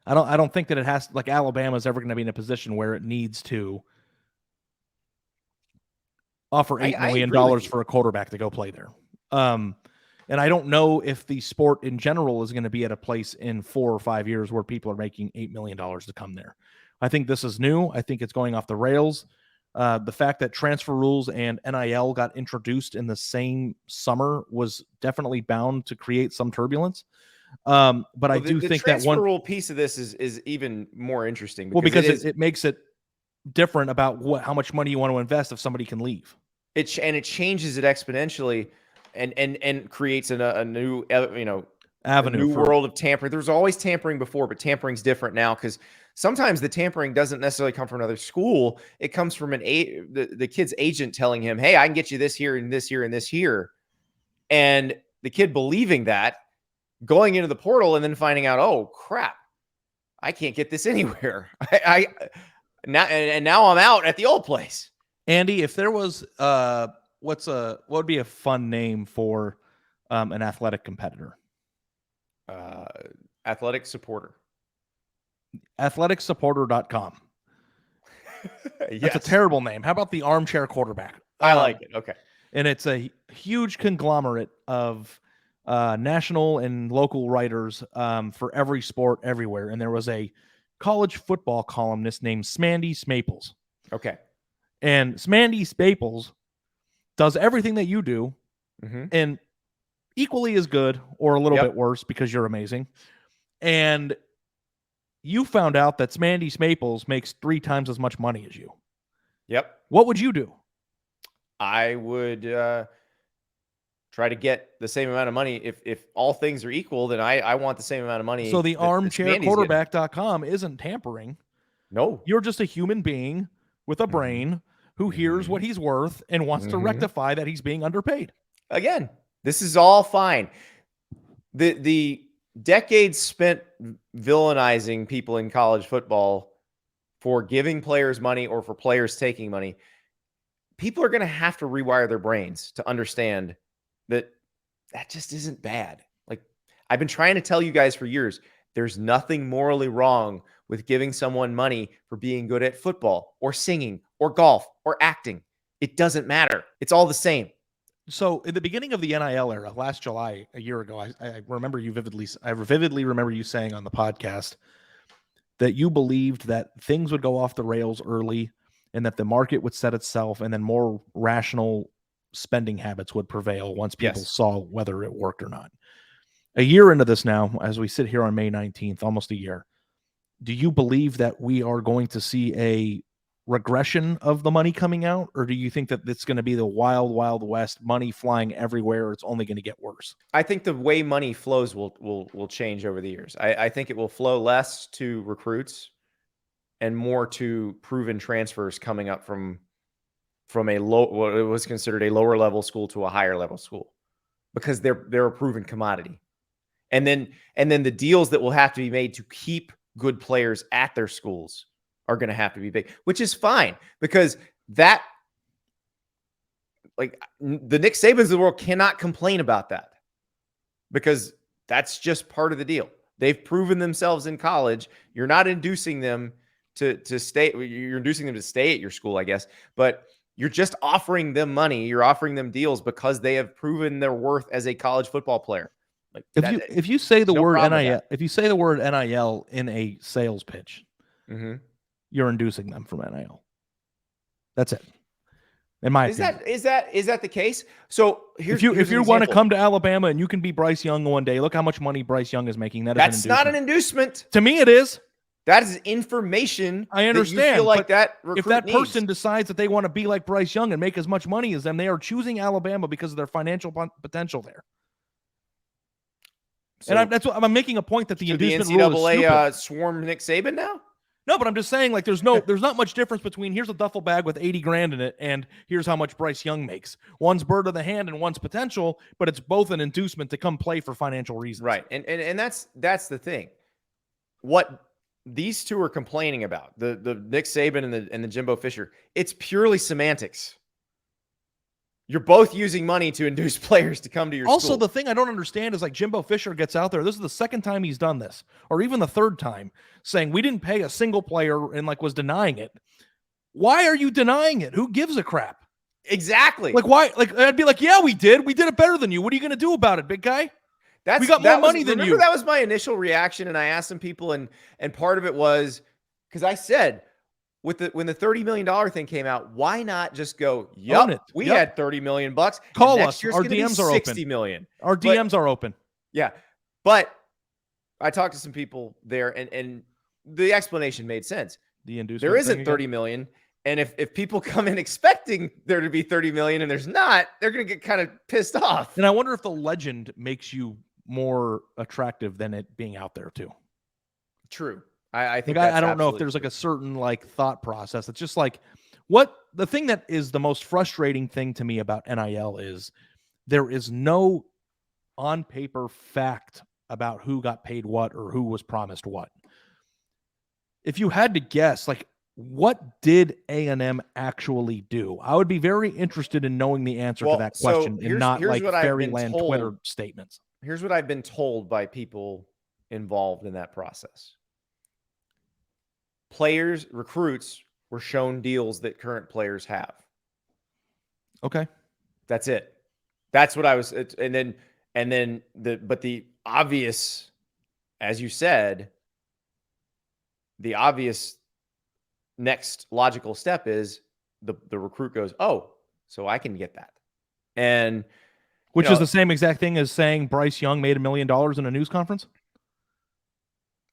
Speaker 2: I don't think that it has, like, Alabama's ever going to be in a position where it needs to offer $8 million for a quarterback to go play there. And I don't know if the sport in general is going to be at a place in 4 or 5 years where people are making $8 million to come there. I think this is new. I think it's going off the rails. The fact that transfer rules and NIL got introduced in the same summer was definitely bound to create some turbulence. But I do think that one
Speaker 1: rule piece of this is even more interesting.
Speaker 2: Because it makes it different about how much money you want to invest if somebody can leave.
Speaker 1: It changes it exponentially. And creates a new avenue, a new world of tampering. There's always tampering before, but tampering's different now because sometimes the tampering doesn't necessarily come from another school. It comes from the kid's agent telling him, "Hey, I can get you this here and this here and this here," and the kid believing that, going into the portal and then finding out, "Oh crap, I can't get this anywhere." Now I'm out at the old place.
Speaker 2: Andy, if there was what would be a fun name for an athletic competitor?
Speaker 1: Athletic supporter.
Speaker 2: Athleticsupporter.com.
Speaker 1: Yes.
Speaker 2: That's a terrible name. How about the armchair quarterback?
Speaker 1: I like it. Okay.
Speaker 2: And it's a huge conglomerate of national and local writers for every sport everywhere. And there was a college football columnist named Smandy Smaples.
Speaker 1: Okay.
Speaker 2: And Smandy Smaples does everything that you do and equally as good or a little bit worse because you're amazing. And you found out that Smandy Smaples makes 3 times as much money as you.
Speaker 1: Yep.
Speaker 2: What would you do?
Speaker 1: I would try to get the same amount of money. If all things are equal, then I want the same amount of money.
Speaker 2: So the armchairquarterback.com isn't tampering.
Speaker 1: No.
Speaker 2: You're just a human being with a brain who hears what he's worth and wants to rectify that he's being underpaid.
Speaker 1: Again, this is all fine. The decades spent villainizing people in college football for giving players money or for players taking money, people are going to have to rewire their brains to understand that just isn't bad. Like I've been trying to tell you guys for years, there's nothing morally wrong with giving someone money for being good at football or singing or golf or acting. It doesn't matter. It's all the same.
Speaker 2: So in the beginning of the NIL era, last July, a year ago, I remember you vividly. I vividly remember you saying on the podcast that you believed that things would go off the rails early and that the market would set itself and then more rational spending habits would prevail once people saw whether it worked or not. A year into this now, as we sit here on May 19th, almost a year, do you believe that we are going to see a regression of the money coming out, or do you think that it's going to be the wild, wild west, money flying everywhere? It's only going to get worse.
Speaker 1: I think the way money flows will change over the years. I think it will flow less to recruits and more to proven transfers coming up from a what was considered a lower level school to a higher level school, because they're a proven commodity. And then the deals that will have to be made to keep good players at their schools are going to have to be big, which is fine, because that, like, the Nick Sabans of the world cannot complain about that, because that's just part of the deal. They've proven themselves in college. You're not inducing them to stay. You're inducing them to stay at your school, I guess, but you're just offering them money. You're offering them deals because they have proven their worth as a college football player. Like
Speaker 2: if you say the word NIL, if you say the word NIL in a sales pitch, you're inducing them from NIL. That's it. In my opinion.
Speaker 1: Is that the case? So
Speaker 2: if you want to come to Alabama and you can be Bryce Young one day, look how much money Bryce Young is making.
Speaker 1: That's not an inducement.
Speaker 2: To me, it is.
Speaker 1: That is information.
Speaker 2: I understand.
Speaker 1: That you feel like that
Speaker 2: if that person decides that they want to be like Bryce Young and make as much money as them, they are choosing Alabama because of their financial potential there. So, and that's what I'm making a point that the inducement rule is stupid.
Speaker 1: Swarm Nick Saban now?
Speaker 2: No, but I'm just saying, like, there's not much difference between here's a duffel bag with 80 grand in it and here's how much Bryce Young makes. One's bird of the hand and one's potential, but it's both an inducement to come play for financial reasons.
Speaker 1: Right. And that's the thing. What these two are complaining about, the Nick Saban and the Jimbo Fisher, it's purely semantics. You're both using money to induce players to come to your school.
Speaker 2: Also, the thing I don't understand is, like, Jimbo Fisher gets out there. This is the second time he's done this, or even the third time, saying we didn't pay a single player and, like, was denying it. Why are you denying it? Who gives a crap?
Speaker 1: Exactly.
Speaker 2: Like, why? Like, I'd be like, yeah, we did it better than you. What are you going to do about it, big guy? We got more money than you.
Speaker 1: That was my initial reaction, and I asked some people, and part of it was because I said when the $30 million thing came out, why not just go, we had $30 million bucks.
Speaker 2: Call
Speaker 1: next
Speaker 2: us.
Speaker 1: Year's
Speaker 2: Our
Speaker 1: gonna
Speaker 2: DMs
Speaker 1: be
Speaker 2: are
Speaker 1: $60
Speaker 2: open.
Speaker 1: million.
Speaker 2: Our DMs are open.
Speaker 1: Yeah, but I talked to some people there, and the explanation made sense.
Speaker 2: The inducement.
Speaker 1: There isn't 30 million. And if people come in expecting there to be 30 million and there's not, they're going to get kind of pissed off.
Speaker 2: And I wonder if the legend makes you more attractive than it being out there too.
Speaker 1: True. I think
Speaker 2: I don't know if there's like a certain like thought process. It's just like the thing that is the most frustrating thing to me about NIL is there is no on paper fact about who got paid what or who was promised what. If you had to guess, like, what did A&M actually do? I would be very interested in knowing the answer to that question and not like fairyland Twitter statements.
Speaker 1: Here's what I've been told by people involved in that process. Recruits were shown deals that current players have.
Speaker 2: Okay.
Speaker 1: That's it. That's what I was. And then the obvious, as you said, the obvious next logical step is the recruit goes, oh, so I can get that. And
Speaker 2: which is the same exact thing as saying Bryce Young made $1 million in a news conference.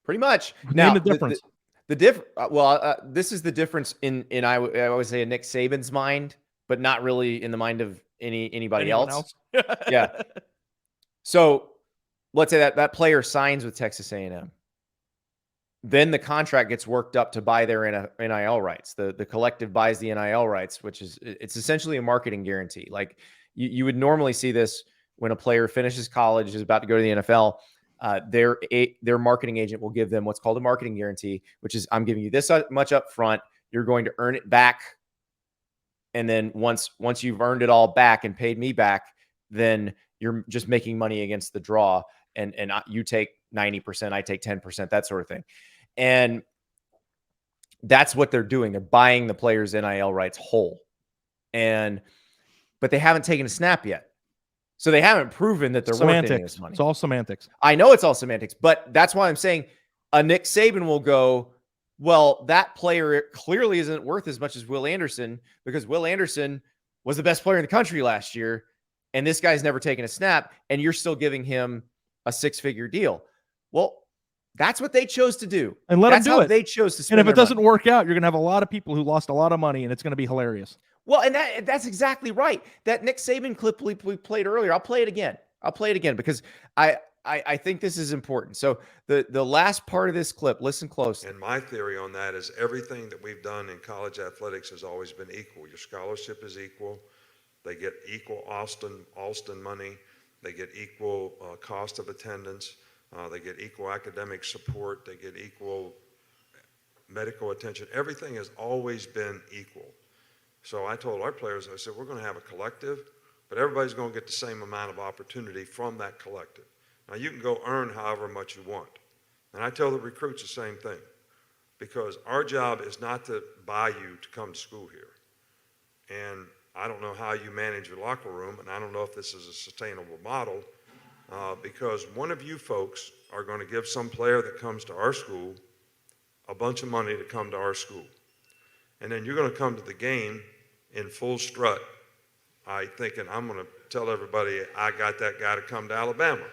Speaker 1: Pretty much.
Speaker 2: Name the difference.
Speaker 1: This is the difference in I would say in Nick Saban's mind, but not really in the mind of anybody else. Yeah. So let's say that player signs with Texas A&M. Then the contract gets worked up to buy their NIL rights. The collective buys the NIL rights, it's essentially a marketing guarantee. Like you would normally see this when a player finishes college, is about to go to the NFL. Their marketing agent will give them what's called a marketing guarantee, which is I'm giving you this much up front. You're going to earn it back. And then once you've earned it all back and paid me back, then you're just making money against the draw. And you take 90%, I take 10%, that sort of thing. And that's what they're doing. They're buying the players' NIL rights whole. But they haven't taken a snap yet. So they haven't proven that they're worth any of this money.
Speaker 2: It's all semantics.
Speaker 1: I know it's all semantics, but that's why I'm saying a Nick Saban will go, well, that player clearly isn't worth as much as Will Anderson because Will Anderson was the best player in the country last year, and this guy's never taken a snap, and you're still giving him a 6-figure deal. Well, that's what they chose to do.
Speaker 2: And let them do it.
Speaker 1: They chose to spend
Speaker 2: and if it doesn't
Speaker 1: money.
Speaker 2: work out, you're going to have a lot of people who lost a lot of money, and it's going to be hilarious.
Speaker 1: Well, and that's exactly right. That Nick Saban clip we played earlier, I'll play it again because I think this is important. So the last part of this clip, listen closely.
Speaker 5: And my theory on that is everything that we've done in college athletics has always been equal. Your scholarship is equal. They get equal Alston money. They get equal cost of attendance. They get equal academic support. They get equal medical attention. Everything has always been equal. So I told our players, I said, we're going to have a collective, but everybody's going to get the same amount of opportunity from that collective. Now, you can go earn however much you want. And I tell the recruits the same thing, because our job is not to buy you to come to school here. And I don't know how you manage your locker room, and I don't know if this is a sustainable model, because one of you folks are going to give some player that comes to our school a bunch of money to come to our school. And then you're going to come to the game in full strut, thinking, I'm going to tell everybody I got that guy to come to Alabama.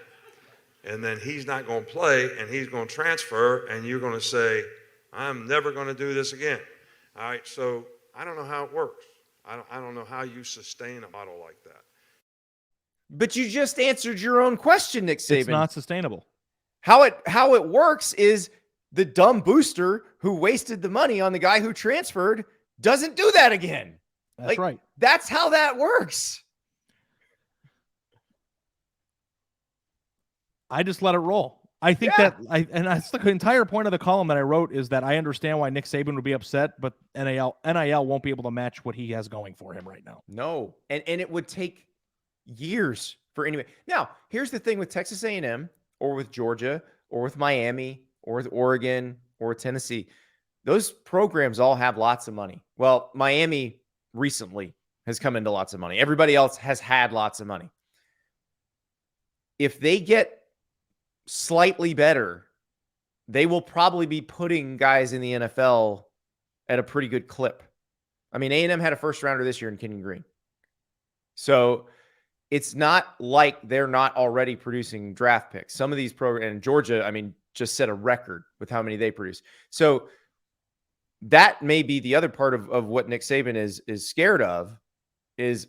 Speaker 5: And then he's not going to play, and he's going to transfer, and you're going to say, I'm never going to do this again. All right, so I don't know how it works. I don't know how you sustain a model like that.
Speaker 1: But you just answered your own question, Nick Saban.
Speaker 2: It's not sustainable.
Speaker 1: How it works is the dumb booster who wasted the money on the guy who transferred doesn't do that again.
Speaker 2: That's right.
Speaker 1: That's how that works.
Speaker 2: I just let it roll. I think that's the entire point of the column that I wrote is that I understand why Nick Saban would be upset, but NIL won't be able to match what he has going for him right now.
Speaker 1: No. And it would take years for anybody. Now, here's the thing with Texas A&M or with Georgia or with Miami or with Oregon or Tennessee. Those programs all have lots of money. Well, Miami recently has come into lots of money. Everybody else has had lots of money. If they get slightly better, they will probably be putting guys in the NFL at a pretty good clip. I mean, A&M had a first rounder this year in Kenyon Green. So it's not like they're not already producing draft picks. Some of these programs, and Georgia, I mean, just set a record with how many they produce. So that may be the other part of what Nick Saban is scared of, is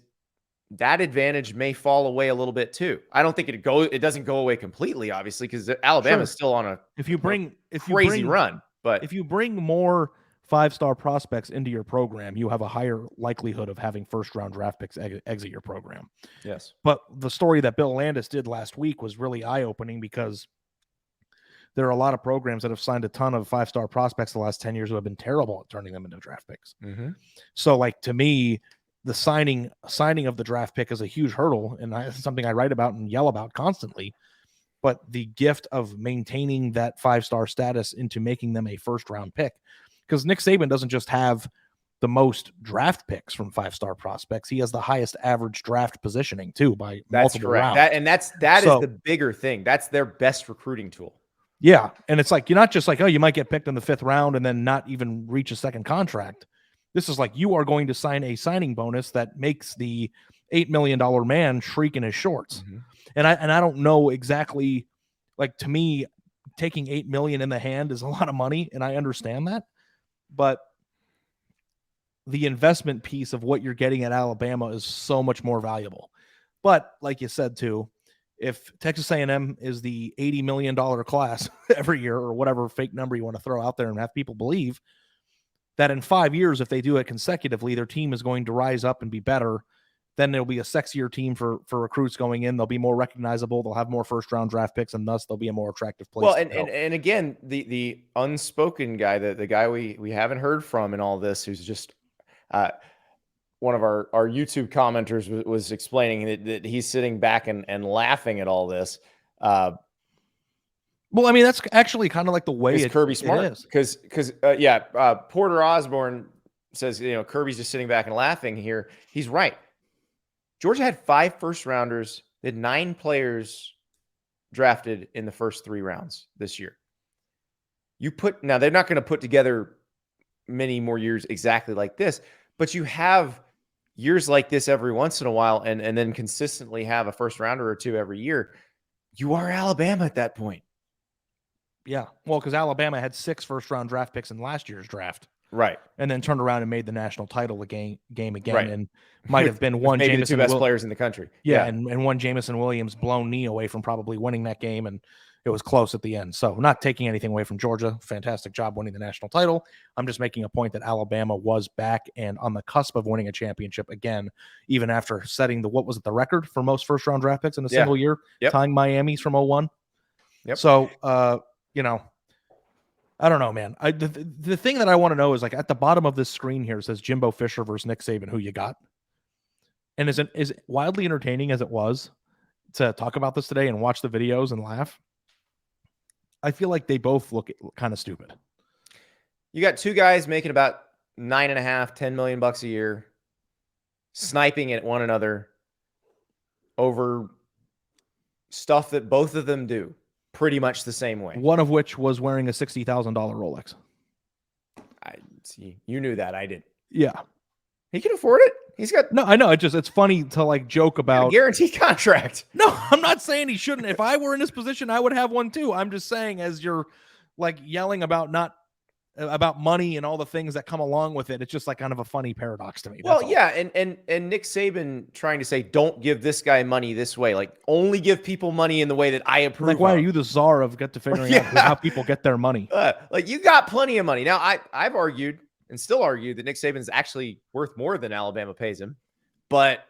Speaker 1: that advantage may fall away a little bit too. I don't think it doesn't go away completely, obviously, because Alabama's still on a crazy run. But
Speaker 2: if you bring more 5-star prospects into your program, you have a higher likelihood of having first-round draft picks exit your program.
Speaker 1: Yes.
Speaker 2: But the story that Bill Landis did last week was really eye-opening, because there are a lot of programs that have signed a ton of 5-star prospects the last 10 years who have been terrible at turning them into draft picks.
Speaker 1: Mm-hmm.
Speaker 2: So, like, to me, the signing of the draft pick is a huge hurdle, and it's something I write about and yell about constantly. But the gift of maintaining that 5-star status into making them a first-round pick, because Nick Saban doesn't just have the most draft picks from 5-star prospects, he has the highest average draft positioning too by multiple rounds.
Speaker 1: That is the bigger thing. That's their best recruiting tool.
Speaker 2: Yeah, and it's like, you're not just like, oh, you might get picked in the 5th round and then not even reach a second contract. This is like, you are going to sign a signing bonus that makes the $8 million man shriek in his shorts.
Speaker 1: Mm-hmm.
Speaker 2: And I don't know exactly, like, to me, taking $8 million in the hand is a lot of money, and I understand that. But the investment piece of what you're getting at Alabama is so much more valuable. But like you said too, if Texas A&M is the $80 million class every year, or whatever fake number you want to throw out there and have people believe, that in 5 years, if they do it consecutively, their team is going to rise up and be better, then it'll be a sexier team for recruits going in. They'll be more recognizable. They'll have more first-round draft picks, and thus they'll be a more attractive place.
Speaker 1: Well, and again, the unspoken guy, the guy we haven't heard from in all this, who's just one of our YouTube commenters was explaining that he's sitting back and laughing at all this.
Speaker 2: Well, I mean, that's actually kind of like the way
Speaker 1: Kirby Smart
Speaker 2: is.
Speaker 1: Because Porter Osborne says, Kirby's just sitting back and laughing here. He's right. Georgia had 5 first-rounders. They had 9 players drafted in the first 3 rounds this year. Now, they're not going to put together many more years exactly like this, but you have years like this every once in a while, and then consistently have a first-rounder or 2 every year. You are Alabama at that point.
Speaker 2: Yeah, well, because Alabama had 6 first-round draft picks in last year's draft.
Speaker 1: Right.
Speaker 2: And then turned around and made the national title game again,
Speaker 1: right.
Speaker 2: And might have been one
Speaker 1: maybe
Speaker 2: Jameson
Speaker 1: the 2 best players in the country.
Speaker 2: Yeah, and one Jameson Williams blown knee away from probably winning that game, and it was close at the end. So not taking anything away from Georgia. Fantastic job winning the national title. I'm just making a point that Alabama was back and on the cusp of winning a championship again, even after setting the record for most first-round draft picks in a single year, tying Miami's from 2001.
Speaker 1: Yep.
Speaker 2: So, I don't know, man. The thing that I want to know is, like, at the bottom of this screen here, it says Jimbo Fisher versus Nick Saban. Who you got? And is wildly entertaining as it was to talk about this today and watch the videos and laugh, I feel like they both look kind of stupid.
Speaker 1: You got 2 guys making about $9.5–10 million a year, sniping at one another over stuff that both of them do pretty much the same way.
Speaker 2: One of which was wearing a $60,000 Rolex.
Speaker 1: I see. You knew that. I didn't.
Speaker 2: Yeah.
Speaker 1: He can afford it. He's got
Speaker 2: no. I know. It's funny to like joke about
Speaker 1: a guaranteed contract.
Speaker 2: No, I'm not saying he shouldn't. If I were in his position, I would have one too. I'm just saying, as you're like yelling about money and all the things that come along with it, it's just like kind of a funny paradox to me.
Speaker 1: Well, yeah, and Nick Saban trying to say, don't give this guy money this way, like only give people money in the way that I approve.
Speaker 2: Like, why
Speaker 1: of.
Speaker 2: are you the czar of figuring out how people get their money?
Speaker 1: Like, you got plenty of money. Now, I've argued and still argue that Nick Saban is actually worth more than Alabama pays him, but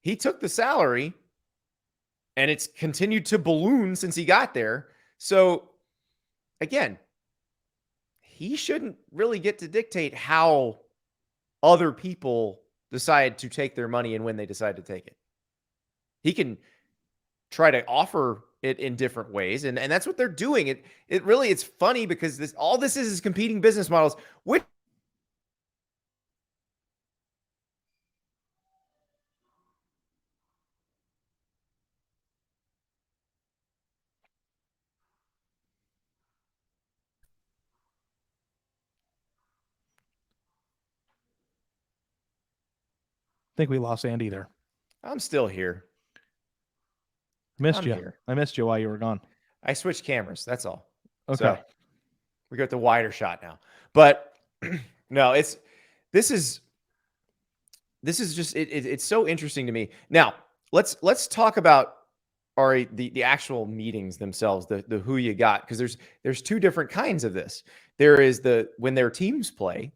Speaker 1: he took the salary and it's continued to balloon since he got there. So again, he shouldn't really get to dictate how other people decide to take their money and when they decide to take it. He can try to offer it in different ways, and that's what they're doing. It's funny because all this is competing business models, which
Speaker 2: think we lost Andy there.
Speaker 1: I'm still here.
Speaker 2: Missed
Speaker 1: I'm
Speaker 2: you.
Speaker 1: here.
Speaker 2: I missed you while you were gone.
Speaker 1: I switched cameras. That's all.
Speaker 2: Okay.
Speaker 1: So we got the wider shot now. But no, this is just it's so interesting to me. Now, let's talk about the actual meetings themselves, the who you got, because there's two different kinds of this. There is when their teams play,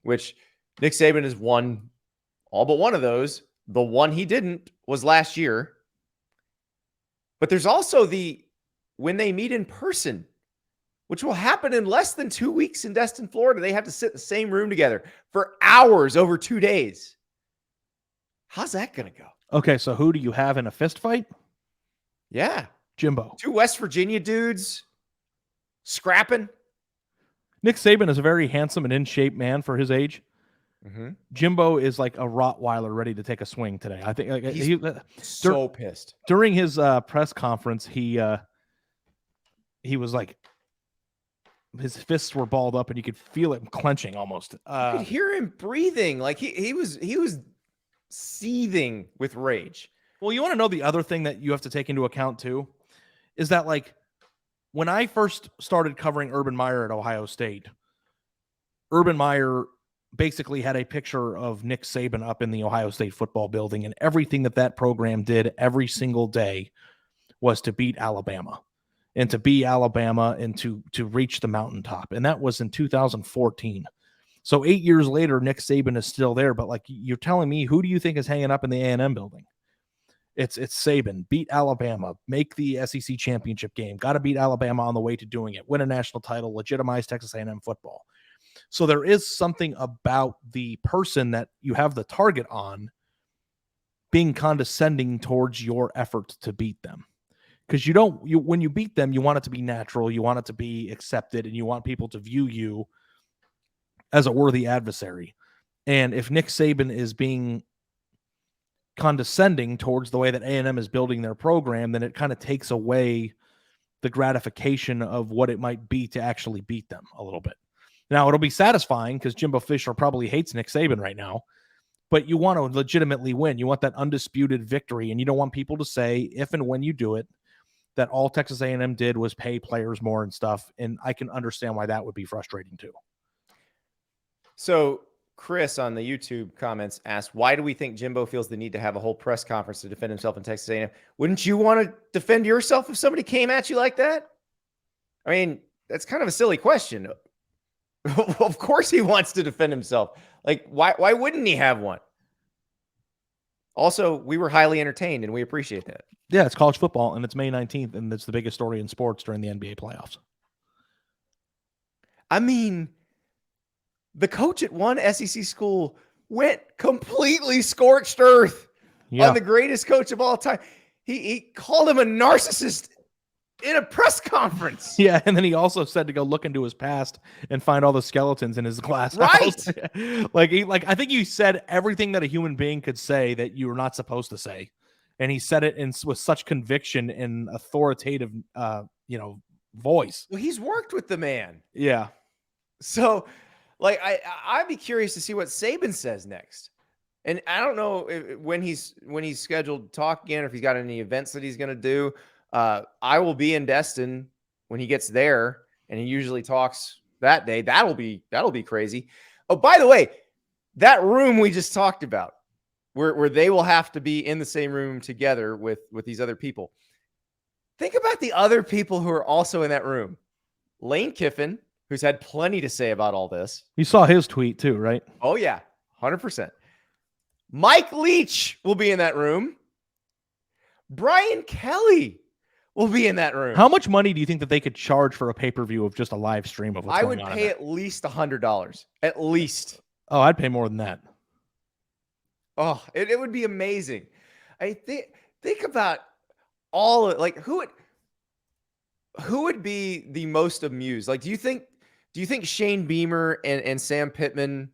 Speaker 1: which Nick Saban has won all but one of those. The one he didn't was last year. But there's also when they meet in person, which will happen in less than 2 weeks in Destin, Florida. They have to sit in the same room together for hours over 2 days. How's that going to go?
Speaker 2: Okay, so who do you have in a fist fight?
Speaker 1: Yeah.
Speaker 2: Jimbo.
Speaker 1: 2 West Virginia dudes scrapping.
Speaker 2: Nick Saban is a very handsome and in shape man for his age.
Speaker 1: Mm-hmm.
Speaker 2: Jimbo is like a Rottweiler ready to take a swing today. I think
Speaker 1: He's so pissed.
Speaker 2: During his press conference, he was like, his fists were balled up and you could feel it clenching almost.
Speaker 1: You could hear him breathing. Like he was seething with rage.
Speaker 2: Well, you want to know the other thing that you have to take into account too, is that like when I first started covering Urban Meyer at Ohio State, Urban Meyer basically had a picture of Nick Saban up in the Ohio State football building, and everything that program did every single day was to beat Alabama and to be Alabama and to reach the mountaintop. And that was in 2014. So 8 years later, Nick Saban is still there. But like, you're telling me, who do you think is hanging up in the A&M building? It's Saban. Beat Alabama, make the SEC championship game, got to beat Alabama on the way to doing it, win a national title, legitimize Texas A&M football. So there is something about the person that you have the target on being condescending towards your effort to beat them. Because when you beat them, you want it to be natural, you want it to be accepted, and you want people to view you as a worthy adversary. And if Nick Saban is being condescending towards the way that A&M is building their program, then it kind of takes away the gratification of what it might be to actually beat them a little bit. Now, it'll be satisfying because Jimbo Fisher probably hates Nick Saban right now, but you want to legitimately win. You want that undisputed victory, and you don't want people to say, if and when you do it, that all Texas A&M did was pay players more and stuff, and I can understand why that would be frustrating too.
Speaker 1: So Chris on the YouTube comments asked, why do we think Jimbo feels the need to have a whole press conference to defend himself in Texas A&M? Wouldn't you want to defend yourself if somebody came at you like that? I mean, that's kind of a silly question. Of course he wants to defend himself. Like, why wouldn't he have one? Also, we were highly entertained, and we appreciate that.
Speaker 2: Yeah, it's college football, and it's May 19th, and it's the biggest story in sports during the NBA playoffs.
Speaker 1: I mean, the coach at one SEC school went completely scorched earth on the greatest coach of all time. He called him a narcissist in a press conference.
Speaker 2: Yeah, and then he also said to go look into his past and find all the skeletons in his glass house. Like I think you said everything that a human being could say that you were not supposed to say, and he said it with such conviction and authoritative, voice.
Speaker 1: Well, he's worked with the man.
Speaker 2: Yeah.
Speaker 1: So, like, I'd be curious to see what Saban says next. And I don't know when he's scheduled to talk again, or if he's got any events that he's going to do. I will be in Destin when he gets there, and he usually talks that day. That'll be crazy. Oh, by the way, that room we just talked about, where they will have to be in the same room together with these other people. Think about the other people who are also in that room. Lane Kiffin, who's had plenty to say about all this.
Speaker 2: You saw his tweet too, right?
Speaker 1: Oh yeah, 100%. Mike Leach will be in that room. Brian Kelly will be in that room.
Speaker 2: How much money do you think that they could charge for a pay-per-view of just a live stream of what's going on?
Speaker 1: I would pay at least $100. At least.
Speaker 2: Oh, I'd pay more than that.
Speaker 1: Oh, it would be amazing. I think about all of, like, who would be the most amused? Like, do you think Shane Beamer and Sam Pittman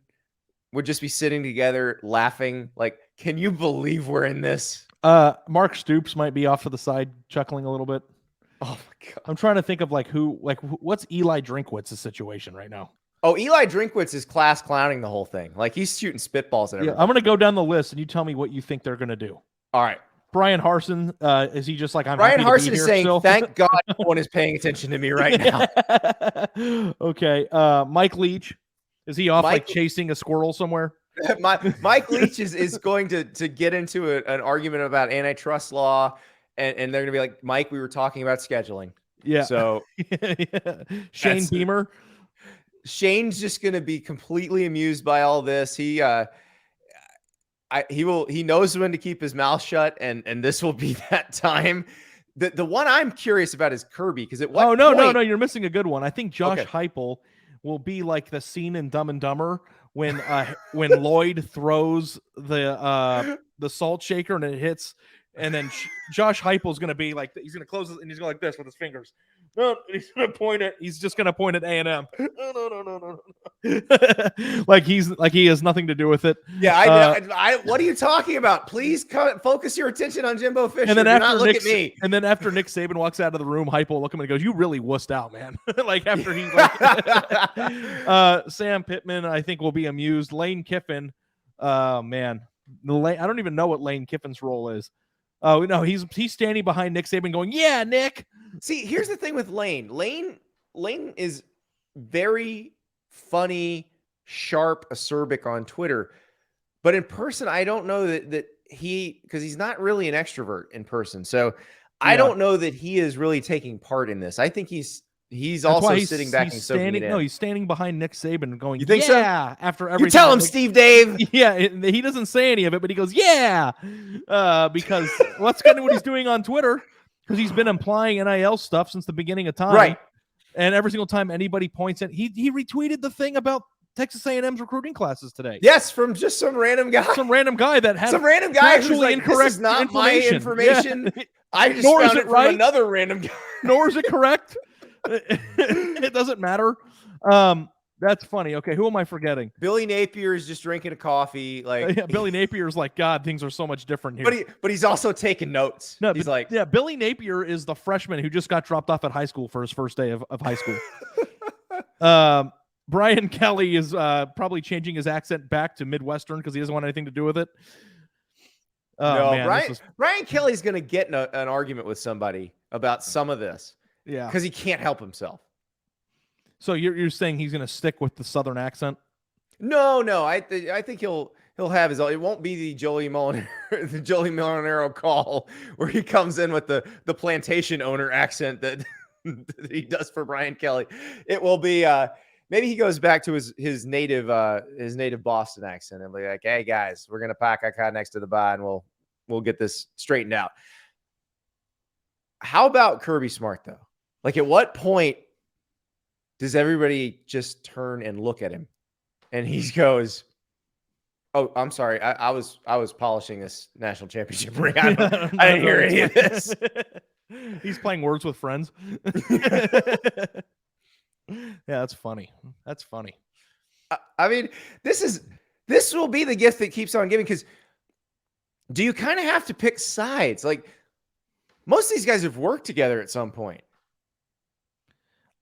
Speaker 1: would just be sitting together laughing? Like, can you believe we're in this?
Speaker 2: Mark Stoops might be off to the side chuckling a little bit.
Speaker 1: Oh my God.
Speaker 2: I'm trying to think of what's Eli Drinkwitz's situation right now?
Speaker 1: Oh, Eli Drinkwitz is class clowning the whole thing. Like he's shooting spitballs at everybody.
Speaker 2: Yeah, I'm going to go down the list and you tell me what you think they're going to do.
Speaker 1: All right.
Speaker 2: Brian Harsin, is he just like, I'm
Speaker 1: Brian
Speaker 2: happy
Speaker 1: Harsin
Speaker 2: to be
Speaker 1: is
Speaker 2: here
Speaker 1: saying,
Speaker 2: still?
Speaker 1: thank God no one is paying attention to me right now.
Speaker 2: Okay. Mike Leach, is he off like chasing a squirrel somewhere?
Speaker 1: Mike Leach is going to get into an argument about antitrust law, and they're going to be like, Mike, we were talking about scheduling.
Speaker 2: Yeah.
Speaker 1: So
Speaker 2: Shane Beamer.
Speaker 1: Shane's just going to be completely amused by all this. He knows when to keep his mouth shut, and this will be that time. The one I'm curious about is Kirby, because
Speaker 2: no, you're missing a good one. I think Josh Heupel will be like the scene in Dumb and Dumber when Lloyd throws the salt shaker and it hits, and then Josh Heupel's going to be like, he's going to close it and he's going like this with his fingers. No, he's going to point it. He's just going to point at A&M. No. like he has nothing to do with it.
Speaker 1: Yeah, what are you talking about? Please focus your attention on Jimbo Fisher.
Speaker 2: And then
Speaker 1: look at me.
Speaker 2: And then after Nick Saban walks out of the room, Heupel look at him and goes, "You really wussed out, man." Like after he, Sam Pittman, I think will be amused. Lane Kiffin, man, I don't even know what Lane Kiffin's role is. Oh no, he's standing behind Nick Saban, going, "Yeah, Nick."
Speaker 1: See, here's the thing with Lane. Lane is very funny, sharp, acerbic on Twitter, but in person, I don't know that because he's not really an extrovert in person. So I don't know that he is really taking part in this. I think he's also sitting back and soaking it in.
Speaker 2: No, he's standing behind Nick Saban going,
Speaker 1: "You think
Speaker 2: so?"
Speaker 1: After
Speaker 2: everything.
Speaker 1: You tell him, Steve Dave.
Speaker 2: Yeah, he doesn't say any of it, but he goes, "Yeah," because that's kind of what he's doing on Twitter, because he's been implying NIL stuff since the beginning of time.
Speaker 1: Right.
Speaker 2: And every single time anybody points at, he retweeted the thing about Texas A&M's recruiting classes today.
Speaker 1: Yes, from just some random guy.
Speaker 2: Some random guy that had
Speaker 1: some random guy who's like,
Speaker 2: incorrect
Speaker 1: "This is not my information." Yeah. I just
Speaker 2: Nor
Speaker 1: found
Speaker 2: is
Speaker 1: it from
Speaker 2: right.
Speaker 1: another random guy.
Speaker 2: Nor is it correct. It doesn't matter. That's funny. Okay, who am I forgetting?
Speaker 1: Billy Napier is just drinking a coffee. Like
Speaker 2: yeah, Billy Napier's like, God, things are so much different here.
Speaker 1: But he's also taking notes.
Speaker 2: No,
Speaker 1: he's like,
Speaker 2: yeah, Billy Napier is the freshman who just got dropped off at high school for his first day of high school. Brian Kelly is probably changing his accent back to Midwestern because he doesn't want anything to do with it.
Speaker 1: No, man, Brian Kelly's going to get in an argument with somebody about some of this.
Speaker 2: Yeah,
Speaker 1: because he can't help himself.
Speaker 2: So you're saying he's going to stick with the Southern accent?
Speaker 1: No. I think he'll have his own. It won't be the Joey Molinaro call where he comes in with the plantation owner accent that he does for Brian Kelly. It will be maybe he goes back to his native Boston accent and be like, "Hey guys, we're gonna pack our car next to the bar and we'll get this straightened out." How about Kirby Smart though? Like, at what point does everybody just turn and look at him and he goes, "Oh, I'm sorry. I was polishing this national championship ring. I didn't hear any of this."
Speaker 2: He's playing Words with Friends. Yeah, that's funny. That's funny.
Speaker 1: I mean, this will be the gift that keeps on giving, because do you kind of have to pick sides? Like, most of these guys have worked together at some point.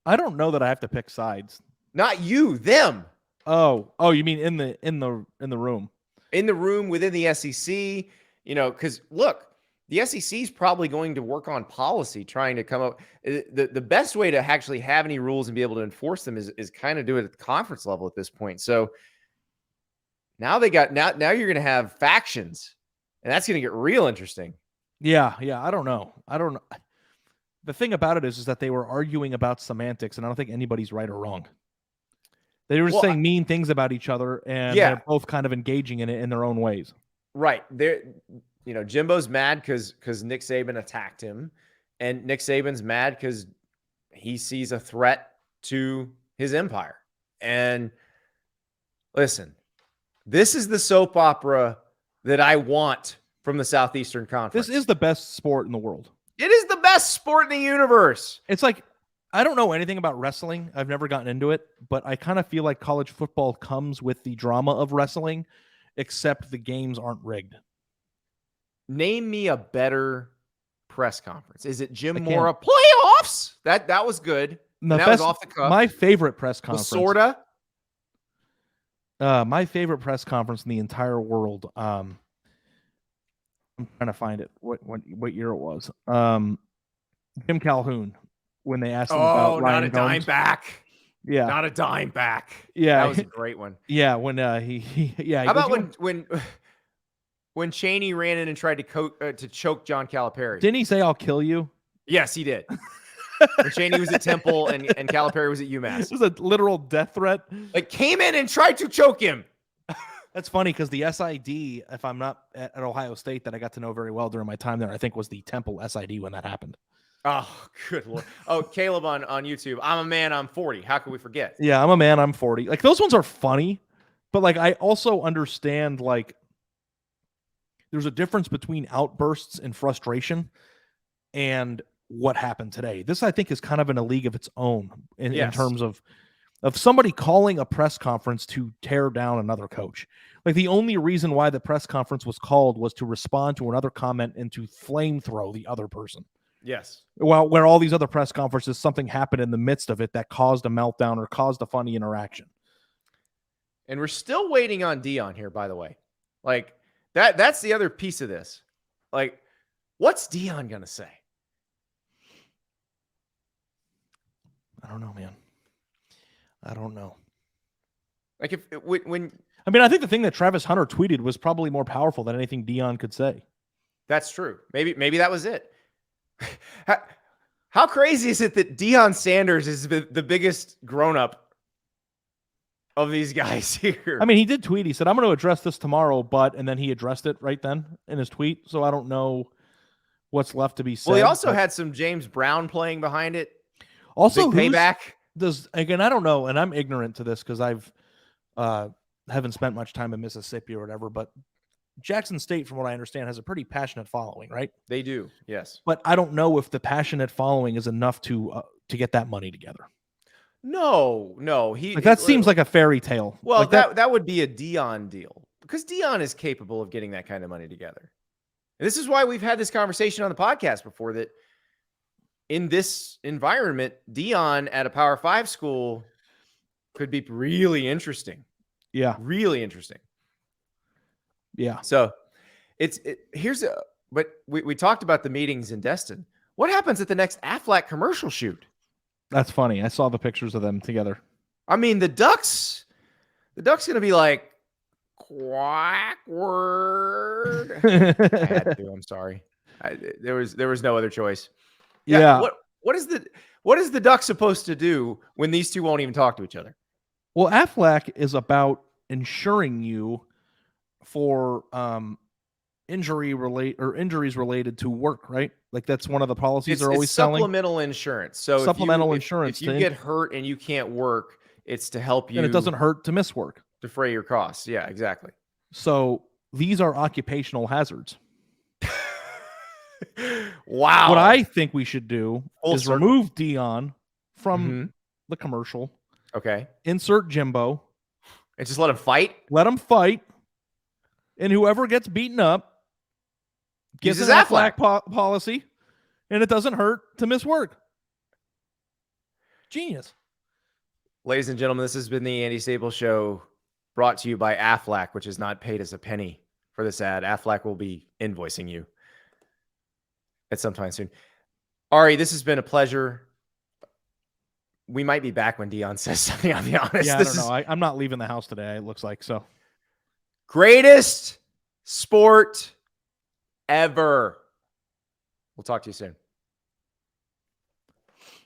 Speaker 2: I don't know that I have to pick sides.
Speaker 1: Not you, them.
Speaker 2: Oh, you mean in the room? In the room
Speaker 1: within the SEC, because look, the SEC is probably going to work on policy, trying to come up. The best way to actually have any rules and be able to enforce them is kind of do it at the conference level at this point. So now now you're going to have factions, and that's going to get real interesting.
Speaker 2: Yeah. I don't know. The thing about it is that they were arguing about semantics, and I don't think anybody's right or wrong. They were saying mean things about each other, and they're both kind of engaging in it in their own ways.
Speaker 1: Right. Jimbo's mad because Nick Saban attacked him, and Nick Saban's mad because he sees a threat to his empire. And listen, this is the soap opera that I want from the Southeastern Conference.
Speaker 2: This is the best sport in the world.
Speaker 1: It is the best sport in the universe.
Speaker 2: It's like, I don't know anything about wrestling. I've never gotten into it, but I kind of feel like college football comes with the drama of wrestling, except the games aren't rigged.
Speaker 1: Name me a better press conference. Is it Jim Mora playoffs? That was good. That was off the cuff.
Speaker 2: My favorite press conference.
Speaker 1: Sorta.
Speaker 2: My favorite press conference in the entire world. I'm trying to find it. What year it was? Jim Calhoun, when they asked him about Ryan
Speaker 1: not a dime
Speaker 2: Gomes.
Speaker 1: back.
Speaker 2: Yeah,
Speaker 1: Not a dime back.
Speaker 2: yeah,
Speaker 1: That was a great one.
Speaker 2: yeah. When yeah.
Speaker 1: How about when Chaney ran in and tried to choke John Calipari?
Speaker 2: Didn't he say I'll kill you?
Speaker 1: Yes, he did. When Chaney was at Temple and Calipari was at
Speaker 2: This
Speaker 1: UMass.
Speaker 2: was a literal death threat.
Speaker 1: Like came in and tried to choke him.
Speaker 2: That's funny because the SID, if I'm not at Ohio State, that I got to know very well during my time there, I think was the Temple SID when that happened.
Speaker 1: Oh, good Lord. Oh, Caleb on YouTube. I'm a man, I'm 40. How could we forget?
Speaker 2: Yeah, I'm a man, I'm 40. Like those ones are funny, but like I also understand like there's a difference between outbursts and frustration and what happened today. This, I think, is kind of in a league of its own in terms of somebody calling a press conference to tear down another coach. Like the only reason why the press conference was called was to respond to another comment and to flamethrow the other person.
Speaker 1: Yes.
Speaker 2: Well, where all these other press conferences, something happened in the midst of it that caused a meltdown or caused a funny interaction.
Speaker 1: And we're still waiting on Dion here, by the way. Like that's the other piece of this. Like, what's Dion gonna say?
Speaker 2: I don't know, man. I don't know.
Speaker 1: Like when
Speaker 2: I mean, I think the thing that Travis Hunter tweeted was probably more powerful than anything Dion could say.
Speaker 1: that's true. Maybe that was it. How crazy is it that Deion Sanders is the biggest grown-up of these guys here?
Speaker 2: I mean, he did tweet. He said, I'm going to address this tomorrow, and then he addressed it right then in his tweet. So I don't know what's left to be said.
Speaker 1: Well, he also had some James Brown playing behind it.
Speaker 2: Also,
Speaker 1: Big payback.
Speaker 2: Again, I don't know, and I'm ignorant to this because I've haven't spent much time in Mississippi or whatever, but Jackson State, from what I understand, has a pretty passionate following, right?
Speaker 1: They do, yes.
Speaker 2: But I don't know if the passionate following is enough to get that money together.
Speaker 1: No.
Speaker 2: That seems like a fairy tale.
Speaker 1: Well,
Speaker 2: like
Speaker 1: that would be a Dion deal because Dion is capable of getting that kind of money together. And this is why we've had this conversation on the podcast before, that in this environment, Dion at a Power 5 school could be really interesting.
Speaker 2: Yeah.
Speaker 1: Really interesting.
Speaker 2: Yeah.
Speaker 1: So but we talked about the meetings in Destin. What happens at the next Aflac commercial shoot?
Speaker 2: That's funny. I saw the pictures of them together.
Speaker 1: I mean, the Ducks going to be like, quack word. I had to. I'm sorry. There was no other choice.
Speaker 2: Yeah.
Speaker 1: What is the Ducks supposed to do when these two won't even talk to each other?
Speaker 2: Well, Aflac is about insuring you for injuries related to work, right? Like that's one of the policies they're always selling.
Speaker 1: Supplemental insurance. So
Speaker 2: supplemental insurance.
Speaker 1: If you get hurt and you can't work, it's to help you.
Speaker 2: And it doesn't hurt to miss work.
Speaker 1: Defray your costs. Yeah, exactly.
Speaker 2: So these are occupational hazards.
Speaker 1: Wow.
Speaker 2: What I think we should do is
Speaker 1: circle.
Speaker 2: remove Dion from the commercial.
Speaker 1: Okay.
Speaker 2: Insert Jimbo.
Speaker 1: And just let him fight?
Speaker 2: Let him fight. And whoever gets beaten up gets
Speaker 1: Uses
Speaker 2: an
Speaker 1: Aflac
Speaker 2: policy. And it doesn't hurt to miss work. Genius.
Speaker 1: Ladies and gentlemen, this has been the Andy Staples Show, brought to you by Aflac, which has not paid us a penny for this ad. Aflac will be invoicing you at some time soon. Ari, this has been a pleasure. We might be back when Dion says something, I'll be honest.
Speaker 2: Yeah, I don't know. I'm not leaving the house today, it looks like. So,
Speaker 1: greatest sport ever. We'll talk to you soon.